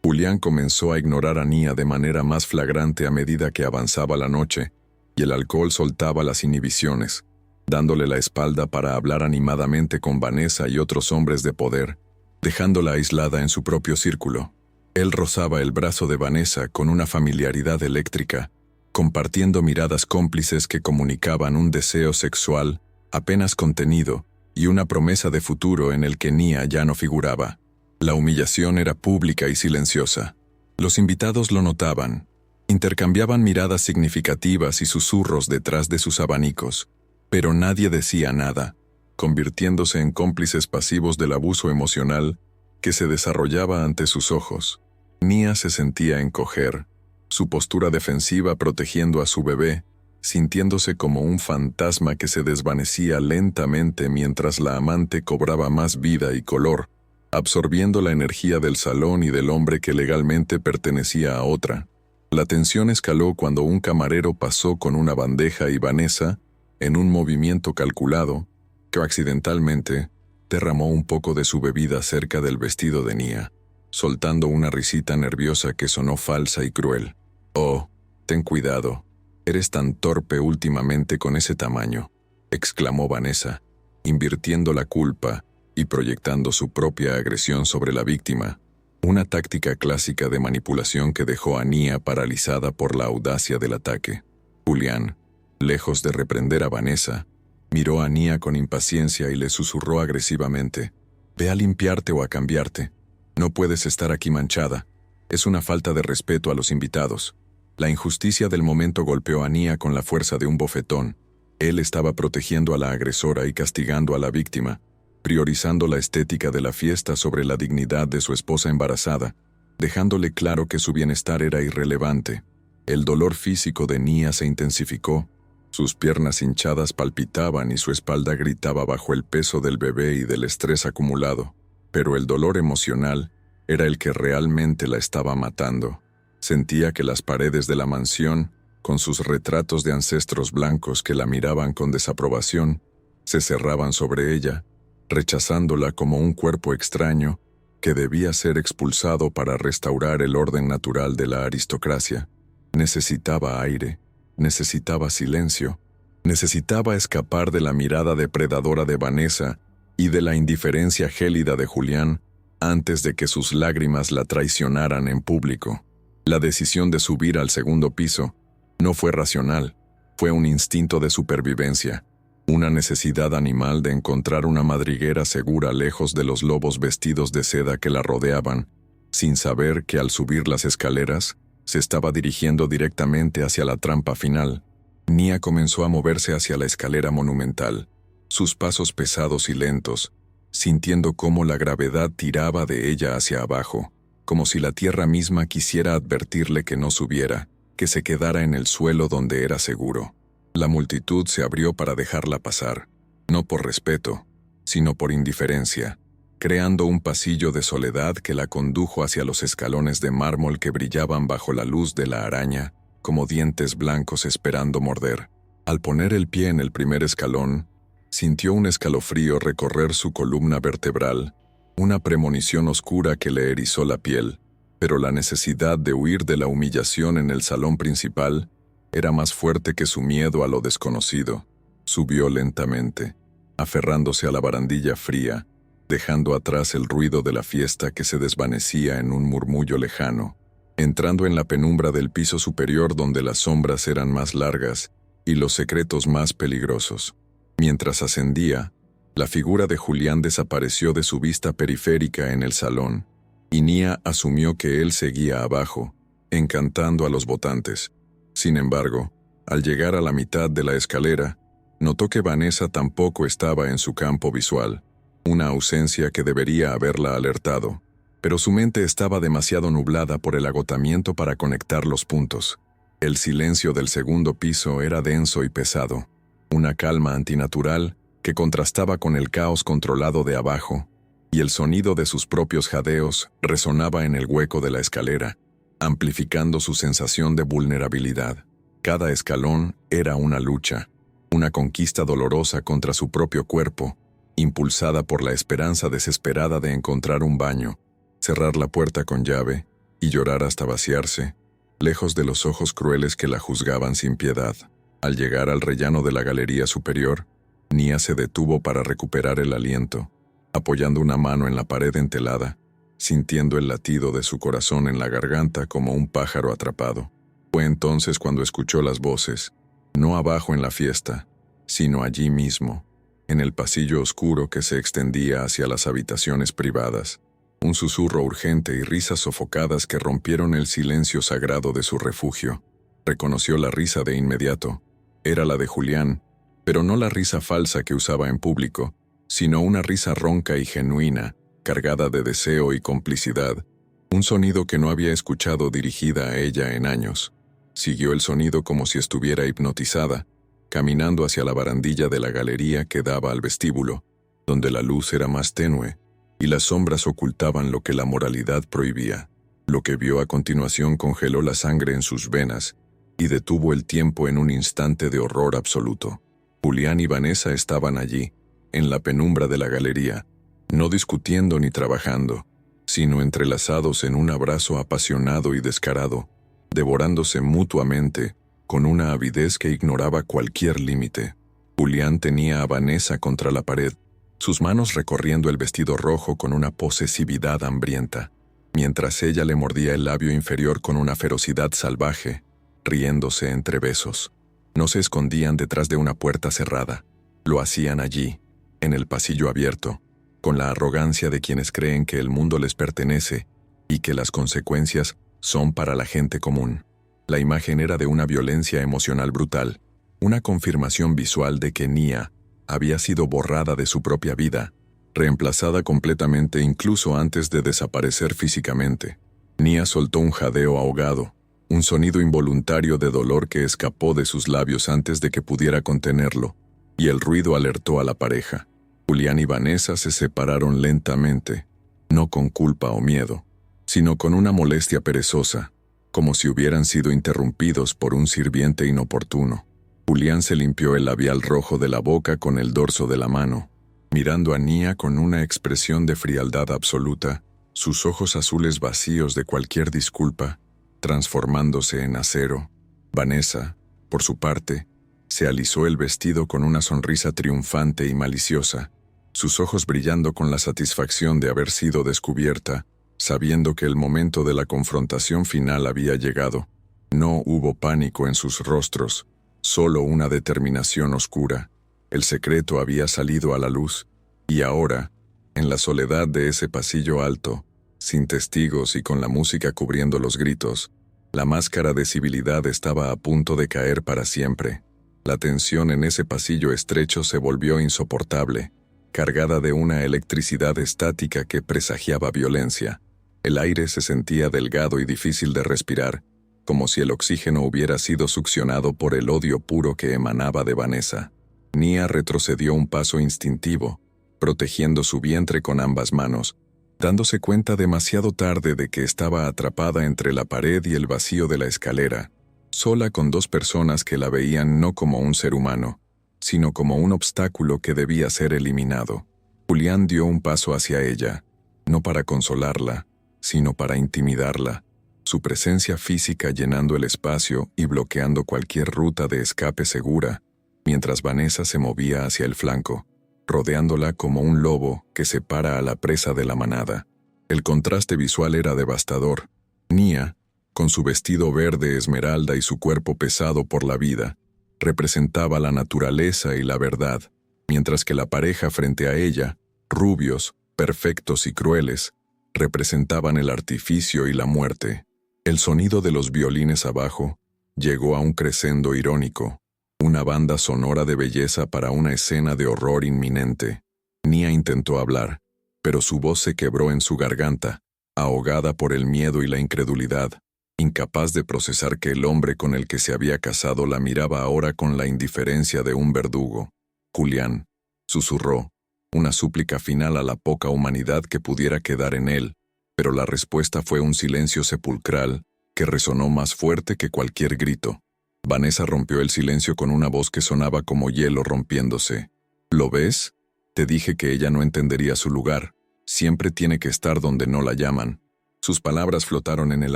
Julián comenzó a ignorar a Nia de manera más flagrante a medida que avanzaba la noche, y el alcohol soltaba las inhibiciones, dándole la espalda para hablar animadamente con Vanessa y otros hombres de poder, dejándola aislada en su propio círculo. Él rozaba el brazo de Vanessa con una familiaridad eléctrica, compartiendo miradas cómplices que comunicaban un deseo sexual apenas contenido y una promesa de futuro en el que Nia ya no figuraba. La humillación era pública y silenciosa. Los invitados lo notaban, intercambiaban miradas significativas y susurros detrás de sus abanicos, pero nadie decía nada, convirtiéndose en cómplices pasivos del abuso emocional que se desarrollaba ante sus ojos. Nia se sentía encoger, su postura defensiva protegiendo a su bebé, sintiéndose como un fantasma que se desvanecía lentamente mientras la amante cobraba más vida y color, absorbiendo la energía del salón y del hombre que legalmente pertenecía a otra. La tensión escaló cuando un camarero pasó con una bandeja y Vanessa, en un movimiento calculado, que accidentalmente derramó un poco de su bebida cerca del vestido de Nia, soltando una risita nerviosa que sonó falsa y cruel. «Oh, ten cuidado, eres tan torpe últimamente con ese tamaño», exclamó Vanessa, invirtiendo la culpa y proyectando su propia agresión sobre la víctima, una táctica clásica de manipulación que dejó a Nia paralizada por la audacia del ataque. Julián, lejos de reprender a Vanessa, miró a Nia con impaciencia y le susurró agresivamente: «Ve a limpiarte o a cambiarte. No puedes estar aquí manchada. Es una falta de respeto a los invitados». La injusticia del momento golpeó a Nia con la fuerza de un bofetón. Él estaba protegiendo a la agresora y castigando a la víctima, priorizando la estética de la fiesta sobre la dignidad de su esposa embarazada, dejándole claro que su bienestar era irrelevante. El dolor físico de Nia se intensificó. Sus piernas hinchadas palpitaban y su espalda gritaba bajo el peso del bebé y del estrés acumulado. Pero el dolor emocional era el que realmente la estaba matando. Sentía que las paredes de la mansión, con sus retratos de ancestros blancos que la miraban con desaprobación, se cerraban sobre ella, rechazándola como un cuerpo extraño que debía ser expulsado para restaurar el orden natural de la aristocracia. Necesitaba aire, necesitaba silencio, necesitaba escapar de la mirada depredadora de Vanessa y de la indiferencia gélida de Julián antes de que sus lágrimas la traicionaran en público. La decisión de subir al segundo piso no fue racional, fue un instinto de supervivencia, una necesidad animal de encontrar una madriguera segura lejos de los lobos vestidos de seda que la rodeaban, sin saber que al subir las escaleras se estaba dirigiendo directamente hacia la trampa final. Nia comenzó a moverse hacia la escalera monumental, sus pasos pesados y lentos, sintiendo cómo la gravedad tiraba de ella hacia abajo, como si la tierra misma quisiera advertirle que no subiera, que se quedara en el suelo donde era seguro. La multitud se abrió para dejarla pasar, no por respeto, sino por indiferencia, creando un pasillo de soledad que la condujo hacia los escalones de mármol que brillaban bajo la luz de la araña, como dientes blancos esperando morder. Al poner el pie en el primer escalón, sintió un escalofrío recorrer su columna vertebral, una premonición oscura que le erizó la piel, pero la necesidad de huir de la humillación en el salón principal era más fuerte que su miedo a lo desconocido. Subió lentamente, aferrándose a la barandilla fría, dejando atrás el ruido de la fiesta que se desvanecía en un murmullo lejano, entrando en la penumbra del piso superior donde las sombras eran más largas y los secretos más peligrosos. Mientras ascendía, la figura de Julián desapareció de su vista periférica en el salón, y Nia asumió que él seguía abajo, encantando a los votantes. Sin embargo, al llegar a la mitad de la escalera, notó que Vanessa tampoco estaba en su campo visual, una ausencia que debería haberla alertado, pero su mente estaba demasiado nublada por el agotamiento para conectar los puntos. El silencio del segundo piso era denso y pesado, una calma antinatural que contrastaba con el caos controlado de abajo, y el sonido de sus propios jadeos resonaba en el hueco de la escalera, amplificando su sensación de vulnerabilidad. Cada escalón era una lucha, una conquista dolorosa contra su propio cuerpo, impulsada por la esperanza desesperada de encontrar un baño, cerrar la puerta con llave y llorar hasta vaciarse, lejos de los ojos crueles que la juzgaban sin piedad. Al llegar al rellano de la galería superior, Nia se detuvo para recuperar el aliento, apoyando una mano en la pared entelada, sintiendo el latido de su corazón en la garganta como un pájaro atrapado. Fue entonces cuando escuchó las voces, no abajo en la fiesta, sino allí mismo, en el pasillo oscuro que se extendía hacia las habitaciones privadas. Un susurro urgente y risas sofocadas que rompieron el silencio sagrado de su refugio. Reconoció la risa de inmediato. Era la de Julián, pero no la risa falsa que usaba en público, sino una risa ronca y genuina, cargada de deseo y complicidad, un sonido que no había escuchado dirigida a ella en años. Siguió el sonido como si estuviera hipnotizada, caminando hacia la barandilla de la galería que daba al vestíbulo, donde la luz era más tenue y las sombras ocultaban lo que la moralidad prohibía. Lo que vio a continuación congeló la sangre en sus venas y detuvo el tiempo en un instante de horror absoluto. Julián y Vanessa estaban allí, en la penumbra de la galería, no discutiendo ni trabajando, sino entrelazados en un abrazo apasionado y descarado, devorándose mutuamente, con una avidez que ignoraba cualquier límite. Julián tenía a Vanessa contra la pared, sus manos recorriendo el vestido rojo con una posesividad hambrienta, mientras ella le mordía el labio inferior con una ferocidad salvaje, riéndose entre besos. No se escondían detrás de una puerta cerrada, lo hacían allí, en el pasillo abierto, con la arrogancia de quienes creen que el mundo les pertenece y que las consecuencias son para la gente común. La imagen era de una violencia emocional brutal, una confirmación visual de que Nia había sido borrada de su propia vida, reemplazada completamente incluso antes de desaparecer físicamente. Nia soltó un jadeo ahogado, un sonido involuntario de dolor que escapó de sus labios antes de que pudiera contenerlo, y el ruido alertó a la pareja. Julián y Vanessa se separaron lentamente, no con culpa o miedo, sino con una molestia perezosa, como si hubieran sido interrumpidos por un sirviente inoportuno. Julián se limpió el labial rojo de la boca con el dorso de la mano, mirando a Nia con una expresión de frialdad absoluta, sus ojos azules vacíos de cualquier disculpa, transformándose en acero. Vanessa, por su parte, se alisó el vestido con una sonrisa triunfante y maliciosa, sus ojos brillando con la satisfacción de haber sido descubierta, sabiendo que el momento de la confrontación final había llegado. No hubo pánico en sus rostros, solo una determinación oscura. El secreto había salido a la luz, y ahora, en la soledad de ese pasillo alto, sin testigos y con la música cubriendo los gritos, la máscara de civilidad estaba a punto de caer para siempre. La tensión en ese pasillo estrecho se volvió insoportable, cargada de una electricidad estática que presagiaba violencia. El aire se sentía delgado y difícil de respirar, como si el oxígeno hubiera sido succionado por el odio puro que emanaba de Vanessa. Nia retrocedió un paso instintivo, protegiendo su vientre con ambas manos, dándose cuenta demasiado tarde de que estaba atrapada entre la pared y el vacío de la escalera, sola con dos personas que la veían no como un ser humano, sino como un obstáculo que debía ser eliminado. Julián dio un paso hacia ella, no para consolarla, sino para intimidarla, su presencia física llenando el espacio y bloqueando cualquier ruta de escape segura, mientras Vanessa se movía hacia el flanco, rodeándola como un lobo que separa a la presa de la manada. El contraste visual era devastador. Nia, con su vestido verde esmeralda y su cuerpo pesado por la vida, representaba la naturaleza y la verdad, mientras que la pareja frente a ella, rubios, perfectos y crueles, representaban el artificio y la muerte. El sonido de los violines abajo llegó a un crescendo irónico, una banda sonora de belleza para una escena de horror inminente. Nia intentó hablar, pero su voz se quebró en su garganta, ahogada por el miedo y la incredulidad, incapaz de procesar que el hombre con el que se había casado la miraba ahora con la indiferencia de un verdugo. «Julián», susurró, una súplica final a la poca humanidad que pudiera quedar en él, pero la respuesta fue un silencio sepulcral que resonó más fuerte que cualquier grito. Vanessa rompió el silencio con una voz que sonaba como hielo rompiéndose. «¿Lo ves? Te dije que ella no entendería su lugar. Siempre tiene que estar donde no la llaman». Sus palabras flotaron en el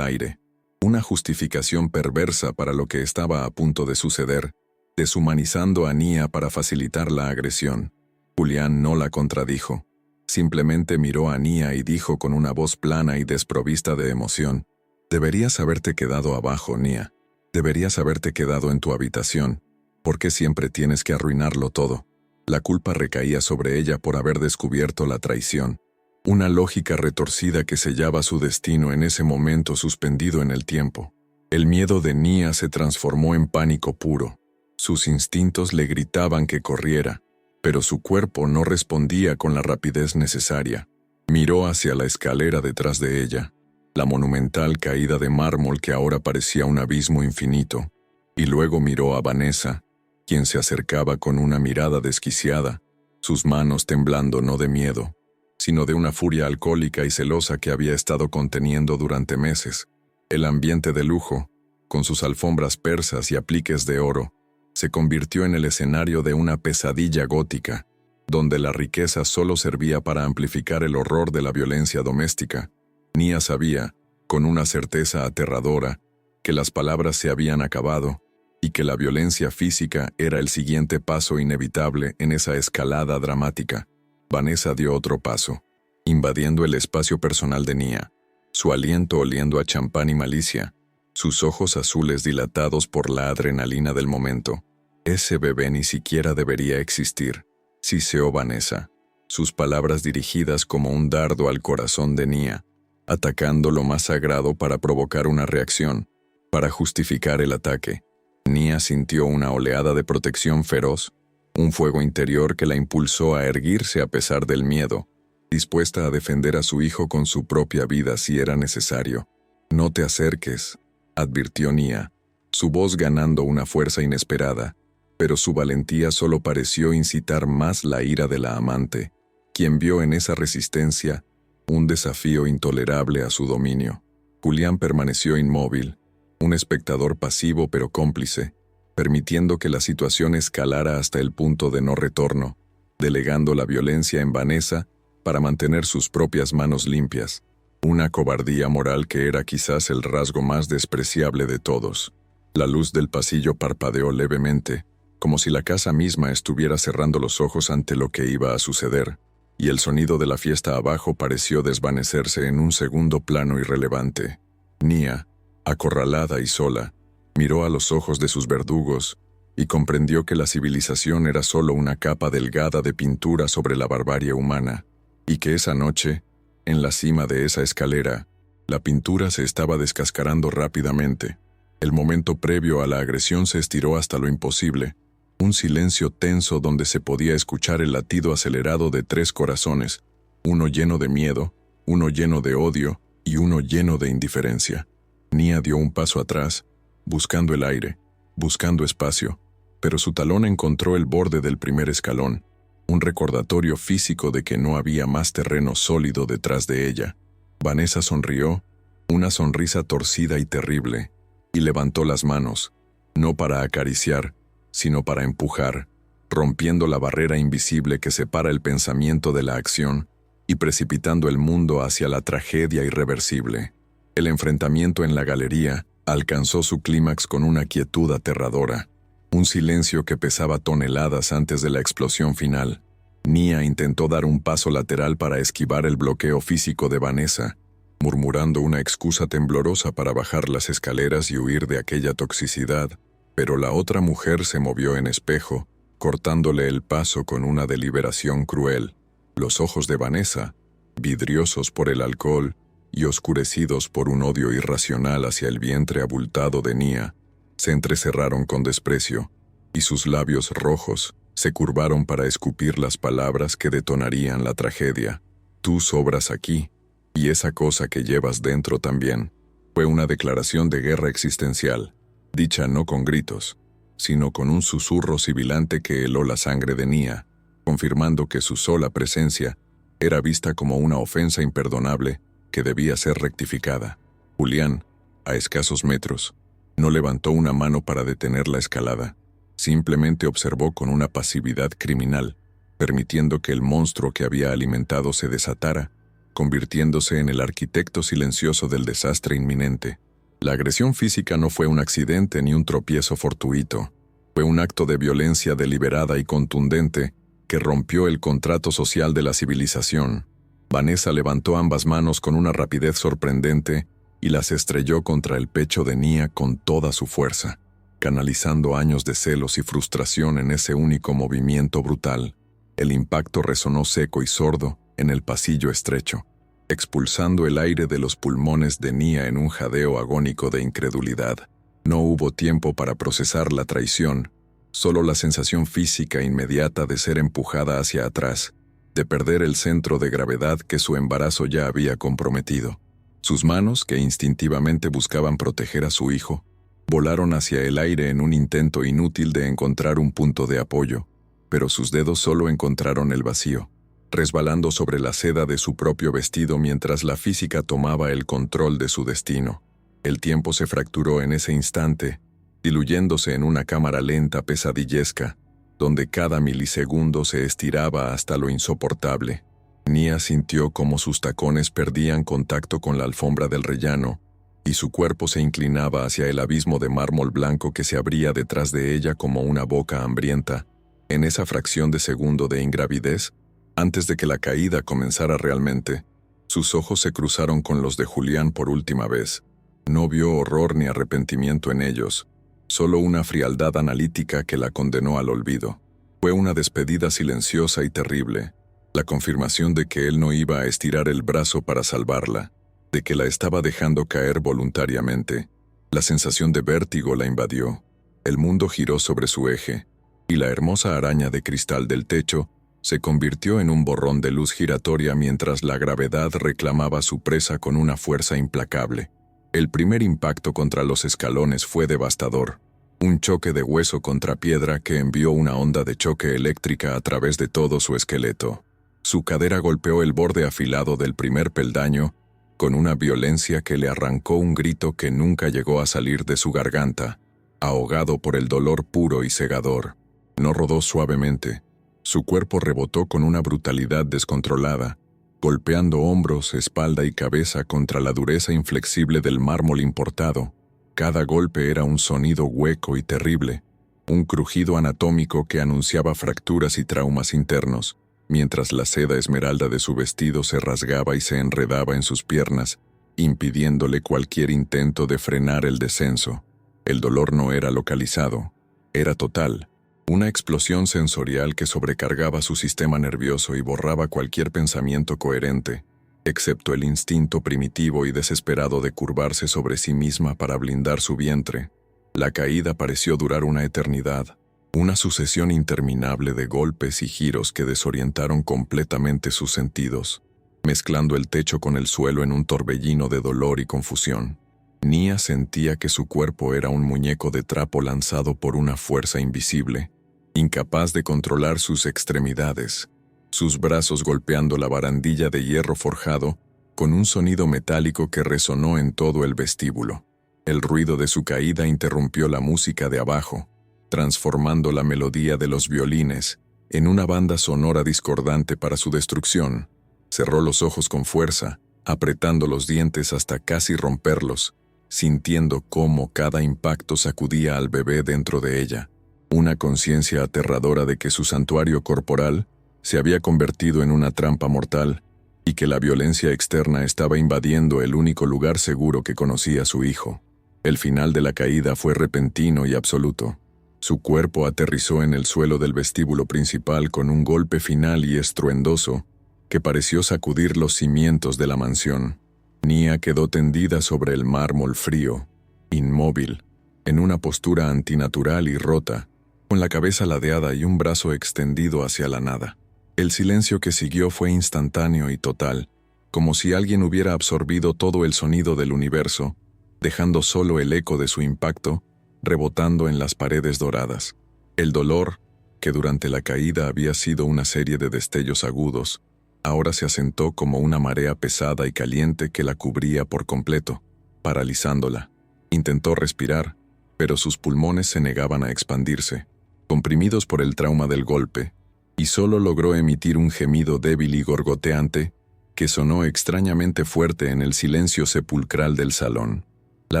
aire. Una justificación perversa para lo que estaba a punto de suceder, deshumanizando a Nia para facilitar la agresión. Julián no la contradijo. Simplemente miró a Nia y dijo con una voz plana y desprovista de emoción: «Deberías haberte quedado abajo, Nia. Deberías haberte quedado en tu habitación. ¿Por qué siempre tienes que arruinarlo todo?». La culpa recaía sobre ella por haber descubierto la traición. Una lógica retorcida que sellaba su destino en ese momento suspendido en el tiempo. El miedo de Nia se transformó en pánico puro. Sus instintos le gritaban que corriera, pero su cuerpo no respondía con la rapidez necesaria. Miró hacia la escalera detrás de ella, la monumental caída de mármol que ahora parecía un abismo infinito, y luego miró a Vanessa, quien se acercaba con una mirada desquiciada, sus manos temblando no de miedo, sino de una furia alcohólica y celosa que había estado conteniendo durante meses. El ambiente de lujo, con sus alfombras persas y apliques de oro, se convirtió en el escenario de una pesadilla gótica, donde la riqueza solo servía para amplificar el horror de la violencia doméstica. Nia sabía, con una certeza aterradora, que las palabras se habían acabado y que la violencia física era el siguiente paso inevitable en esa escalada dramática. Vanessa dio otro paso, invadiendo el espacio personal de Nia, su aliento oliendo a champán y malicia, sus ojos azules dilatados por la adrenalina del momento. «Ese bebé ni siquiera debería existir», siseó Vanessa, sus palabras dirigidas como un dardo al corazón de Nia, atacando lo más sagrado para provocar una reacción, para justificar el ataque. Nia sintió una oleada de protección feroz, un fuego interior que la impulsó a erguirse a pesar del miedo, dispuesta a defender a su hijo con su propia vida si era necesario. «No te acerques», advirtió Nia, su voz ganando una fuerza inesperada, pero su valentía solo pareció incitar más la ira de la amante, quien vio en esa resistencia un desafío intolerable a su dominio. Julián permaneció inmóvil, un espectador pasivo pero cómplice, permitiendo que la situación escalara hasta el punto de no retorno, delegando la violencia en Vanessa para mantener sus propias manos limpias. Una cobardía moral que era quizás el rasgo más despreciable de todos. La luz del pasillo parpadeó levemente, como si la casa misma estuviera cerrando los ojos ante lo que iba a suceder, y el sonido de la fiesta abajo pareció desvanecerse en un segundo plano irrelevante. Nia, acorralada y sola, miró a los ojos de sus verdugos y comprendió que la civilización era solo una capa delgada de pintura sobre la barbarie humana, y que esa noche, en la cima de esa escalera, la pintura se estaba descascarando rápidamente. El momento previo a la agresión se estiró hasta lo imposible, un silencio tenso donde se podía escuchar el latido acelerado de 3 corazones, uno lleno de miedo, uno lleno de odio y uno lleno de indiferencia. Nia dio un paso atrás, buscando el aire, buscando espacio, pero su talón encontró el borde del primer escalón, un recordatorio físico de que no había más terreno sólido detrás de ella. Vanessa sonrió, una sonrisa torcida y terrible, y levantó las manos, no para acariciar, sino para empujar, rompiendo la barrera invisible que separa el pensamiento de la acción y precipitando el mundo hacia la tragedia irreversible. El enfrentamiento en la galería alcanzó su clímax con una quietud aterradora. Un silencio que pesaba toneladas antes de la explosión final. Nia intentó dar un paso lateral para esquivar el bloqueo físico de Vanessa, murmurando una excusa temblorosa para bajar las escaleras y huir de aquella toxicidad, pero la otra mujer se movió en espejo, cortándole el paso con una deliberación cruel. Los ojos de Vanessa, vidriosos por el alcohol y oscurecidos por un odio irracional hacia el vientre abultado de Nia, se entrecerraron con desprecio, y sus labios rojos se curvaron para escupir las palabras que detonarían la tragedia. Tú sobras aquí, y esa cosa que llevas dentro también. Fue una declaración de guerra existencial, dicha no con gritos, sino con un susurro sibilante que heló la sangre de Nia, confirmando que su sola presencia era vista como una ofensa imperdonable que debía ser rectificada. Julián, a escasos metros, no levantó una mano para detener la escalada, simplemente observó con una pasividad criminal, permitiendo que el monstruo que había alimentado se desatara, convirtiéndose en el arquitecto silencioso del desastre inminente. La agresión física no fue un accidente ni un tropiezo fortuito, fue un acto de violencia deliberada y contundente que rompió el contrato social de la civilización. Vanessa levantó ambas manos con una rapidez sorprendente y las estrelló contra el pecho de Nia con toda su fuerza, canalizando años de celos y frustración en ese único movimiento brutal. El impacto resonó seco y sordo en el pasillo estrecho, expulsando el aire de los pulmones de Nia en un jadeo agónico de incredulidad. No hubo tiempo para procesar la traición, solo la sensación física inmediata de ser empujada hacia atrás, de perder el centro de gravedad que su embarazo ya había comprometido. Sus manos, que instintivamente buscaban proteger a su hijo, volaron hacia el aire en un intento inútil de encontrar un punto de apoyo, pero sus dedos solo encontraron el vacío, resbalando sobre la seda de su propio vestido mientras la física tomaba el control de su destino. El tiempo se fracturó en ese instante, diluyéndose en una cámara lenta pesadillesca, donde cada milisegundo se estiraba hasta lo insoportable. Nia sintió como sus tacones perdían contacto con la alfombra del rellano, y su cuerpo se inclinaba hacia el abismo de mármol blanco que se abría detrás de ella como una boca hambrienta. En esa fracción de segundo de ingravidez, antes de que la caída comenzara realmente, sus ojos se cruzaron con los de Julián por última vez. No vio horror ni arrepentimiento en ellos, solo una frialdad analítica que la condenó al olvido. Fue una despedida silenciosa y terrible, la confirmación de que él no iba a estirar el brazo para salvarla, de que la estaba dejando caer voluntariamente. La sensación de vértigo la invadió. El mundo giró sobre su eje, y la hermosa araña de cristal del techo se convirtió en un borrón de luz giratoria mientras la gravedad reclamaba su presa con una fuerza implacable. El primer impacto contra los escalones fue devastador. Un choque de hueso contra piedra que envió una onda de choque eléctrica a través de todo su esqueleto. Su cadera golpeó el borde afilado del primer peldaño con una violencia que le arrancó un grito que nunca llegó a salir de su garganta, ahogado por el dolor puro y cegador. No rodó suavemente. Su cuerpo rebotó con una brutalidad descontrolada, golpeando hombros, espalda y cabeza contra la dureza inflexible del mármol importado. Cada golpe era un sonido hueco y terrible, un crujido anatómico que anunciaba fracturas y traumas internos, mientras la seda esmeralda de su vestido se rasgaba y se enredaba en sus piernas, impidiéndole cualquier intento de frenar el descenso. El dolor no era localizado, era total. Una explosión sensorial que sobrecargaba su sistema nervioso y borraba cualquier pensamiento coherente, excepto el instinto primitivo y desesperado de curvarse sobre sí misma para blindar su vientre. La caída pareció durar una eternidad, una sucesión interminable de golpes y giros que desorientaron completamente sus sentidos, mezclando el techo con el suelo en un torbellino de dolor y confusión. Nia sentía que su cuerpo era un muñeco de trapo lanzado por una fuerza invisible, incapaz de controlar sus extremidades, sus brazos golpeando la barandilla de hierro forjado con un sonido metálico que resonó en todo el vestíbulo. El ruido de su caída interrumpió la música de abajo, transformando la melodía de los violines en una banda sonora discordante para su destrucción. Cerró los ojos con fuerza, apretando los dientes hasta casi romperlos, sintiendo cómo cada impacto sacudía al bebé dentro de ella. una conciencia aterradora de que su santuario corporal se había convertido en una trampa mortal y que la violencia externa estaba invadiendo el único lugar seguro que conocía su hijo. El final de la caída fue repentino y absoluto. Su cuerpo aterrizó en el suelo del vestíbulo principal con un golpe final y estruendoso que pareció sacudir los cimientos de la mansión. Nia quedó tendida sobre el mármol frío, inmóvil, en una postura antinatural y rota, con la cabeza ladeada y un brazo extendido hacia la nada. El silencio que siguió fue instantáneo y total, como si alguien hubiera absorbido todo el sonido del universo, dejando solo el eco de su impacto, rebotando en las paredes doradas. El dolor, que durante la caída había sido una serie de destellos agudos, ahora se asentó como una marea pesada y caliente que la cubría por completo, paralizándola. Intentó respirar, pero sus pulmones se negaban a expandirse, comprimidos por el trauma del golpe, y solo logró emitir un gemido débil y gorgoteante que sonó extrañamente fuerte en el silencio sepulcral del salón. La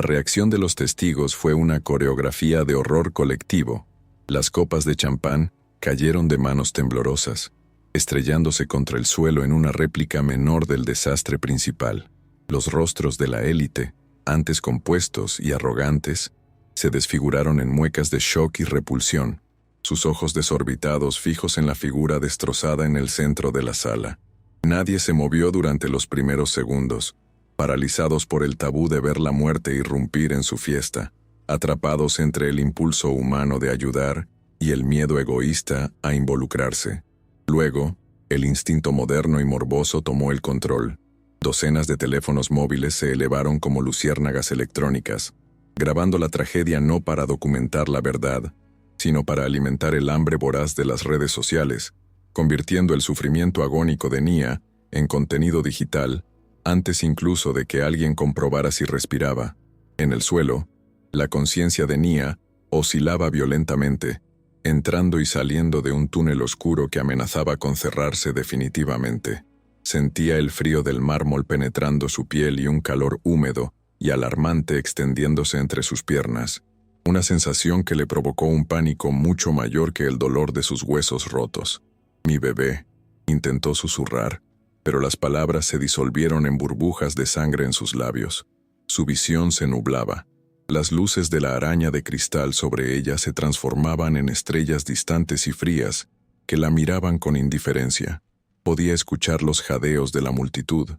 reacción de los testigos fue una coreografía de horror colectivo. Las copas de champán cayeron de manos temblorosas, estrellándose contra el suelo en una réplica menor del desastre principal. Los rostros de la élite, antes compuestos y arrogantes, se desfiguraron en muecas de shock y repulsión, sus ojos desorbitados fijos en la figura destrozada en el centro de la sala. Nadie se movió durante los primeros segundos, paralizados por el tabú de ver la muerte irrumpir en su fiesta, atrapados entre el impulso humano de ayudar y el miedo egoísta a involucrarse. Luego, el instinto moderno y morboso tomó el control. Docenas de teléfonos móviles se elevaron como luciérnagas electrónicas, grabando la tragedia no para documentar la verdad, sino para alimentar el hambre voraz de las redes sociales, convirtiendo el sufrimiento agónico de Nia en contenido digital, antes incluso de que alguien comprobara si respiraba. En el suelo, la conciencia de Nia oscilaba violentamente, entrando y saliendo de un túnel oscuro que amenazaba con cerrarse definitivamente. Sentía el frío del mármol penetrando su piel y un calor húmedo y alarmante extendiéndose entre sus piernas, una sensación que le provocó un pánico mucho mayor que el dolor de sus huesos rotos. «Mi bebé», intentó susurrar, pero las palabras se disolvieron en burbujas de sangre en sus labios. Su visión se nublaba. Las luces de la araña de cristal sobre ella se transformaban en estrellas distantes y frías que la miraban con indiferencia. Podía escuchar los jadeos de la multitud,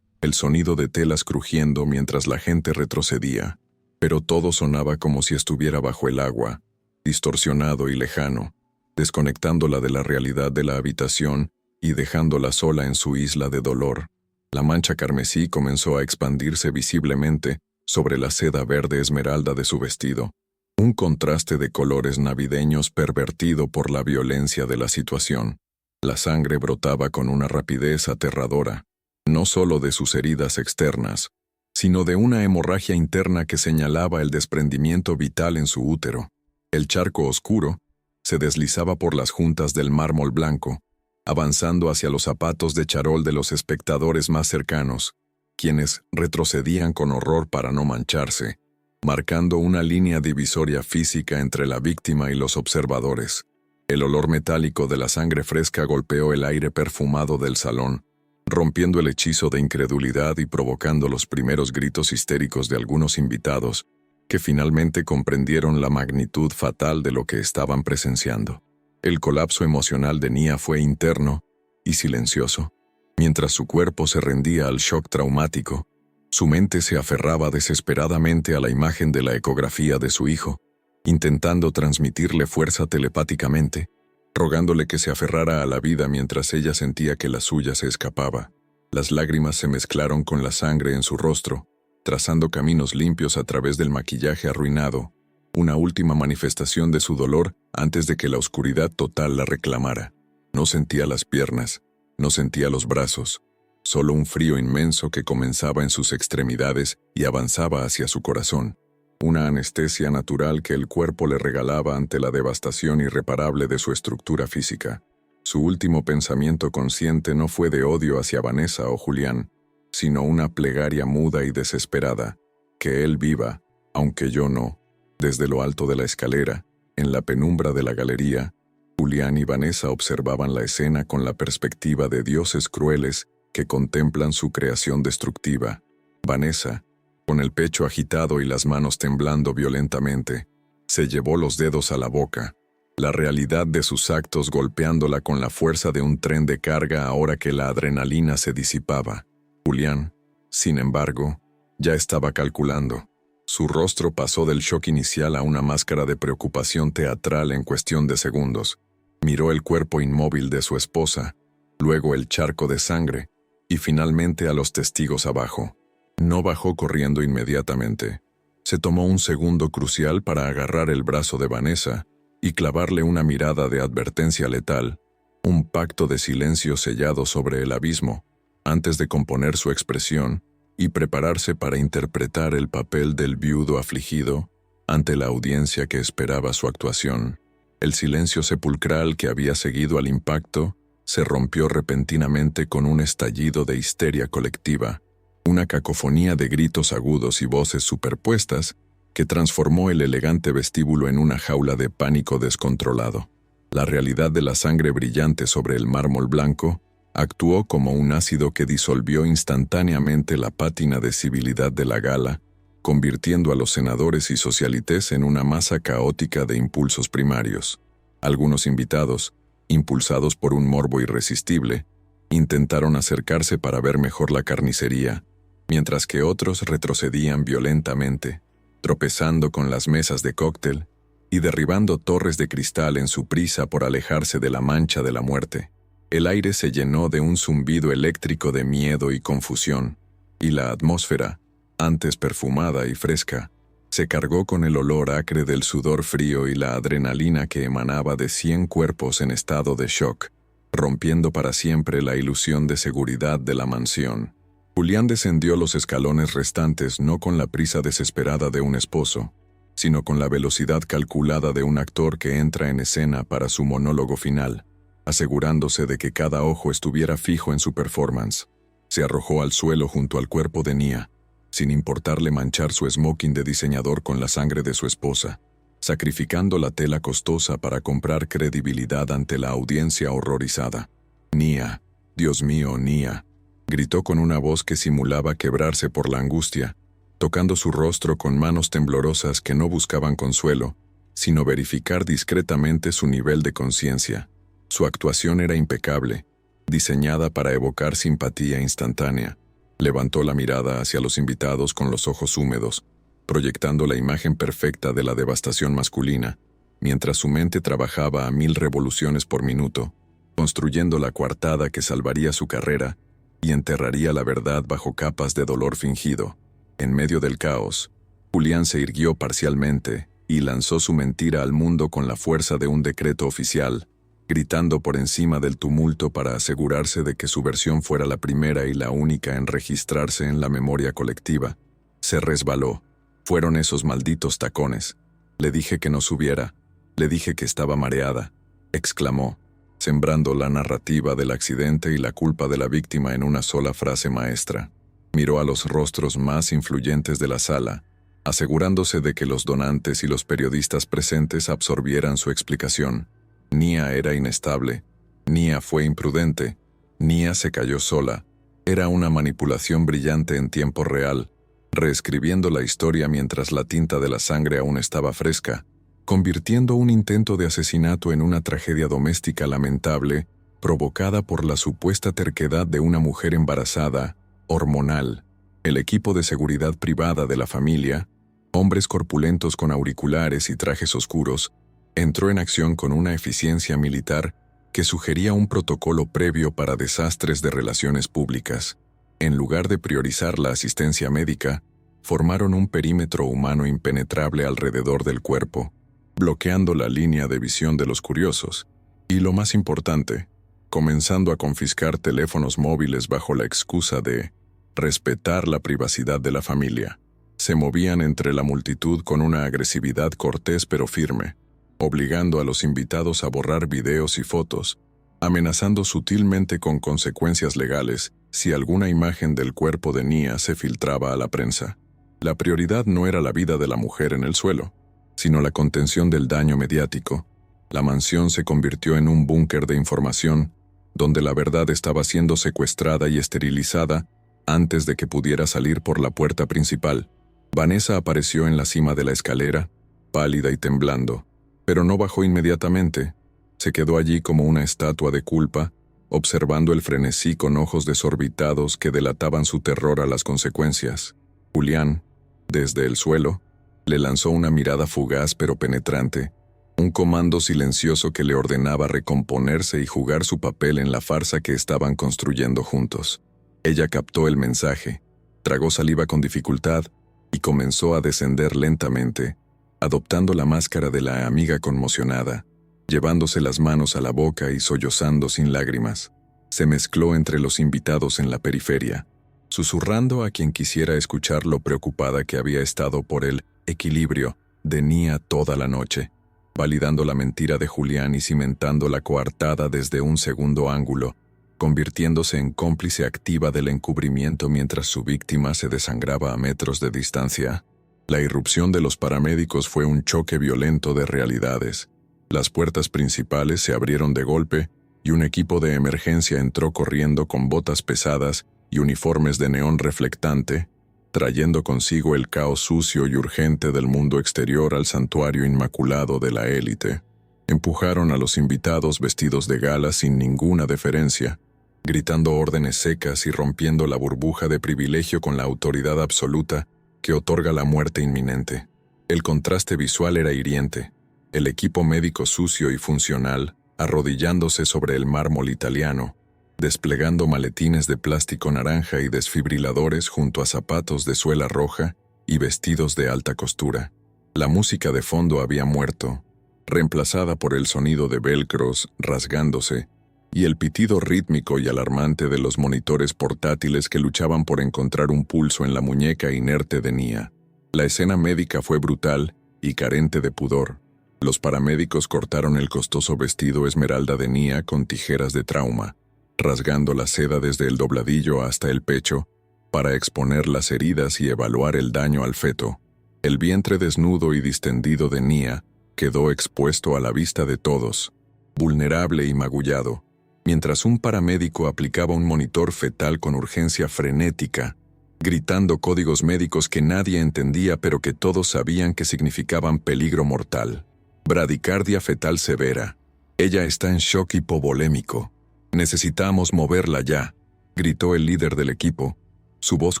el sonido de telas crujiendo mientras la gente retrocedía, pero todo sonaba como si estuviera bajo el agua, distorsionado y lejano, desconectándola de la realidad de la habitación y dejándola sola en su isla de dolor. La mancha carmesí comenzó a expandirse visiblemente sobre la seda verde esmeralda de su vestido, un contraste de colores navideños pervertido por la violencia de la situación. La sangre brotaba con una rapidez aterradora, no solo de sus heridas externas, sino de una hemorragia interna que señalaba el desprendimiento vital en su útero. El charco oscuro se deslizaba por las juntas del mármol blanco, avanzando hacia los zapatos de charol de los espectadores más cercanos, quienes retrocedían con horror para no mancharse, marcando una línea divisoria física entre la víctima y los observadores. El olor metálico de la sangre fresca golpeó el aire perfumado del salón, rompiendo el hechizo de incredulidad y provocando los primeros gritos histéricos de algunos invitados, que finalmente comprendieron la magnitud fatal de lo que estaban presenciando. El colapso emocional de Nia fue interno y silencioso. Mientras su cuerpo se rendía al shock traumático, su mente se aferraba desesperadamente a la imagen de la ecografía de su hijo, intentando transmitirle fuerza telepáticamente, rogándole que se aferrara a la vida mientras ella sentía que la suya se escapaba. Las lágrimas se mezclaron con la sangre en su rostro, trazando caminos limpios a través del maquillaje arruinado, una última manifestación de su dolor antes de que la oscuridad total la reclamara. No sentía las piernas, no sentía los brazos, solo un frío inmenso que comenzaba en sus extremidades y avanzaba hacia su corazón. Una anestesia natural que el cuerpo le regalaba ante la devastación irreparable de su estructura física. Su último pensamiento consciente no fue de odio hacia Vanessa o Julián, sino una plegaria muda y desesperada. Que él viva, aunque yo no. Desde lo alto de la escalera, En la penumbra de la galería, Julián y Vanessa observaban la escena con la perspectiva de dioses crueles que contemplan su creación destructiva. Vanessa, con el pecho agitado y las manos temblando violentamente, se llevó los dedos a la boca, la realidad de sus actos golpeándola con la fuerza de un tren de carga ahora que la adrenalina se disipaba. Julián, sin embargo, ya estaba calculando. Su rostro pasó del shock inicial a una máscara de preocupación teatral en cuestión de segundos. Miró el cuerpo inmóvil de su esposa, luego el charco de sangre, y finalmente a los testigos abajo. No bajó corriendo inmediatamente. Se tomó un segundo crucial para agarrar el brazo de Vanessa y clavarle una mirada de advertencia letal, un pacto de silencio sellado sobre el abismo, antes de componer su expresión y prepararse para interpretar el papel del viudo afligido ante la audiencia que esperaba su actuación. El silencio sepulcral que había seguido al impacto se rompió repentinamente con un estallido de histeria colectiva, una cacofonía de gritos agudos y voces superpuestas que transformó el elegante vestíbulo en una jaula de pánico descontrolado. La realidad de la sangre brillante sobre el mármol blanco actuó como un ácido que disolvió instantáneamente la pátina de civilidad de la gala, convirtiendo a los senadores y socialites en una masa caótica de impulsos primarios. Algunos invitados, impulsados por un morbo irresistible, intentaron acercarse para ver mejor la carnicería, mientras que otros retrocedían violentamente, tropezando con las mesas de cóctel y derribando torres de cristal en su prisa por alejarse de la mancha de la muerte. El aire se llenó de un zumbido eléctrico de miedo y confusión, y la atmósfera, antes perfumada y fresca, se cargó con el olor acre del sudor frío y la adrenalina que emanaba de 100 cuerpos en estado de shock, rompiendo para siempre la ilusión de seguridad de la mansión. Julián descendió los escalones restantes no con la prisa desesperada de un esposo, sino con la velocidad calculada de un actor que entra en escena para su monólogo final, asegurándose de que cada ojo estuviera fijo en su performance. Se arrojó al suelo junto al cuerpo de Nia, sin importarle manchar su smoking de diseñador con la sangre de su esposa, sacrificando la tela costosa para comprar credibilidad ante la audiencia horrorizada. «Nia, Dios mío, Nia», gritó con una voz que simulaba quebrarse por la angustia, tocando su rostro con manos temblorosas que no buscaban consuelo, sino verificar discretamente su nivel de conciencia. Su actuación era impecable, diseñada para evocar simpatía instantánea. Levantó la mirada hacia los invitados con los ojos húmedos, proyectando la imagen perfecta de la devastación masculina, mientras su mente trabajaba a 1000 revoluciones por minuto, construyendo la coartada que salvaría su carrera y enterraría la verdad bajo capas de dolor fingido. En medio del caos, Julián se irguió parcialmente y lanzó su mentira al mundo con la fuerza de un decreto oficial, gritando por encima del tumulto para asegurarse de que su versión fuera la primera y la única en registrarse en la memoria colectiva. Se resbaló. Fueron esos malditos tacones. Le dije que no subiera. Le dije que estaba mareada, exclamó, sembrando la narrativa del accidente y la culpa de la víctima en una sola frase maestra. Miró a los rostros más influyentes de la sala, asegurándose de que los donantes y los periodistas presentes absorbieran su explicación. Nia era inestable, Nia fue imprudente, Nia se cayó sola. Era una manipulación brillante en tiempo real, reescribiendo la historia mientras la tinta de la sangre aún estaba fresca, convirtiendo un intento de asesinato en una tragedia doméstica lamentable, provocada por la supuesta terquedad de una mujer embarazada, hormonal. El equipo de seguridad privada de la familia, hombres corpulentos con auriculares y trajes oscuros, entró en acción con una eficiencia militar que sugería un protocolo previo para desastres de relaciones públicas. En lugar de priorizar la asistencia médica, formaron un perímetro humano impenetrable alrededor del cuerpo, bloqueando la línea de visión de los curiosos, y lo más importante, comenzando a confiscar teléfonos móviles bajo la excusa de respetar la privacidad de la familia. Se movían entre la multitud con una agresividad cortés pero firme, obligando a los invitados a borrar videos y fotos, amenazando sutilmente con consecuencias legales si alguna imagen del cuerpo de Nia se filtraba a la prensa. La prioridad no era la vida de la mujer en el suelo, sino la contención del daño mediático. La mansión se convirtió en un búnker de información, donde la verdad estaba siendo secuestrada y esterilizada antes de que pudiera salir por la puerta principal. Vanessa apareció en la cima de la escalera, pálida y temblando, pero no bajó inmediatamente. Se quedó allí como una estatua de culpa, observando el frenesí con ojos desorbitados que delataban su terror a las consecuencias. Julián, desde el suelo, le lanzó una mirada fugaz pero penetrante, un comando silencioso que le ordenaba recomponerse y jugar su papel en la farsa que estaban construyendo juntos. Ella captó el mensaje, tragó saliva con dificultad y comenzó a descender lentamente, adoptando la máscara de la amiga conmocionada, llevándose las manos a la boca y sollozando sin lágrimas. Se mezcló entre los invitados en la periferia, susurrando a quien quisiera escuchar lo preocupada que había estado por el equilibrio de Nia toda la noche, validando la mentira de Julián y cimentando la coartada desde un segundo ángulo, convirtiéndose en cómplice activa del encubrimiento mientras su víctima se desangraba a metros de distancia. La irrupción de los paramédicos fue un choque violento de realidades. Las puertas principales se abrieron de golpe y un equipo de emergencia entró corriendo con botas pesadas y uniformes de neón reflectante, trayendo consigo el caos sucio y urgente del mundo exterior al santuario inmaculado de la élite. Empujaron a los invitados vestidos de gala sin ninguna deferencia, gritando órdenes secas y rompiendo la burbuja de privilegio con la autoridad absoluta que otorga la muerte inminente. El contraste visual era hiriente. El equipo médico sucio y funcional, arrodillándose sobre el mármol italiano, desplegando maletines de plástico naranja y desfibriladores junto a zapatos de suela roja y vestidos de alta costura. La música de fondo había muerto, reemplazada por el sonido de velcros rasgándose y el pitido rítmico y alarmante de los monitores portátiles que luchaban por encontrar un pulso en la muñeca inerte de Nia. La escena médica fue brutal y carente de pudor. Los paramédicos cortaron el costoso vestido esmeralda de Nia con tijeras de trauma, rasgando la seda desde el dobladillo hasta el pecho, para exponer las heridas y evaluar el daño al feto. El vientre desnudo y distendido de Nia quedó expuesto a la vista de todos, vulnerable y magullado, mientras un paramédico aplicaba un monitor fetal con urgencia frenética, gritando códigos médicos que nadie entendía pero que todos sabían que significaban peligro mortal. Bradicardia fetal severa. Ella está en shock hipovolémico. Necesitamos moverla ya, gritó el líder del equipo, su voz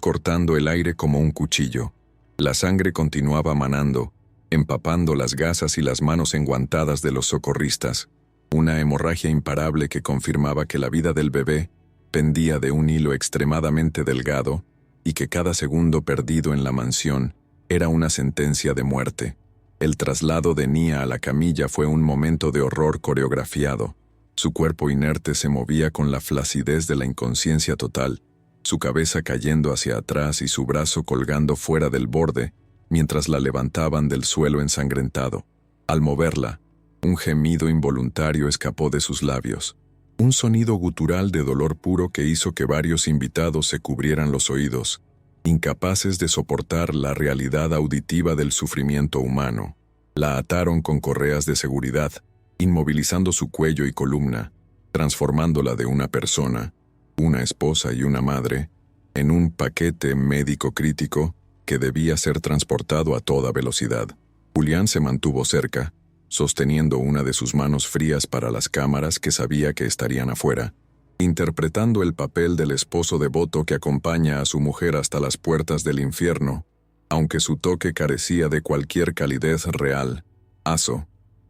cortando el aire como un cuchillo. La sangre continuaba manando, empapando las gasas y las manos enguantadas de los socorristas, una hemorragia imparable que confirmaba que la vida del bebé pendía de un hilo extremadamente delgado y que cada segundo perdido en la mansión era una sentencia de muerte. El traslado de Nia a la camilla fue un momento de horror coreografiado. Su cuerpo inerte se movía con la flacidez de la inconsciencia total, su cabeza cayendo hacia atrás y su brazo colgando fuera del borde, mientras la levantaban del suelo ensangrentado. Al moverla, un gemido involuntario escapó de sus labios, un sonido gutural de dolor puro que hizo que varios invitados se cubrieran los oídos, incapaces de soportar la realidad auditiva del sufrimiento humano. La ataron con correas de seguridad, inmovilizando su cuello y columna, transformándola de una persona, una esposa y una madre, en un paquete médico crítico que debía ser transportado a toda velocidad. Julián se mantuvo cerca, sosteniendo una de sus manos frías para las cámaras que sabía que estarían afuera, interpretando el papel del esposo devoto que acompaña a su mujer hasta las puertas del infierno, aunque su toque carecía de cualquier calidez real.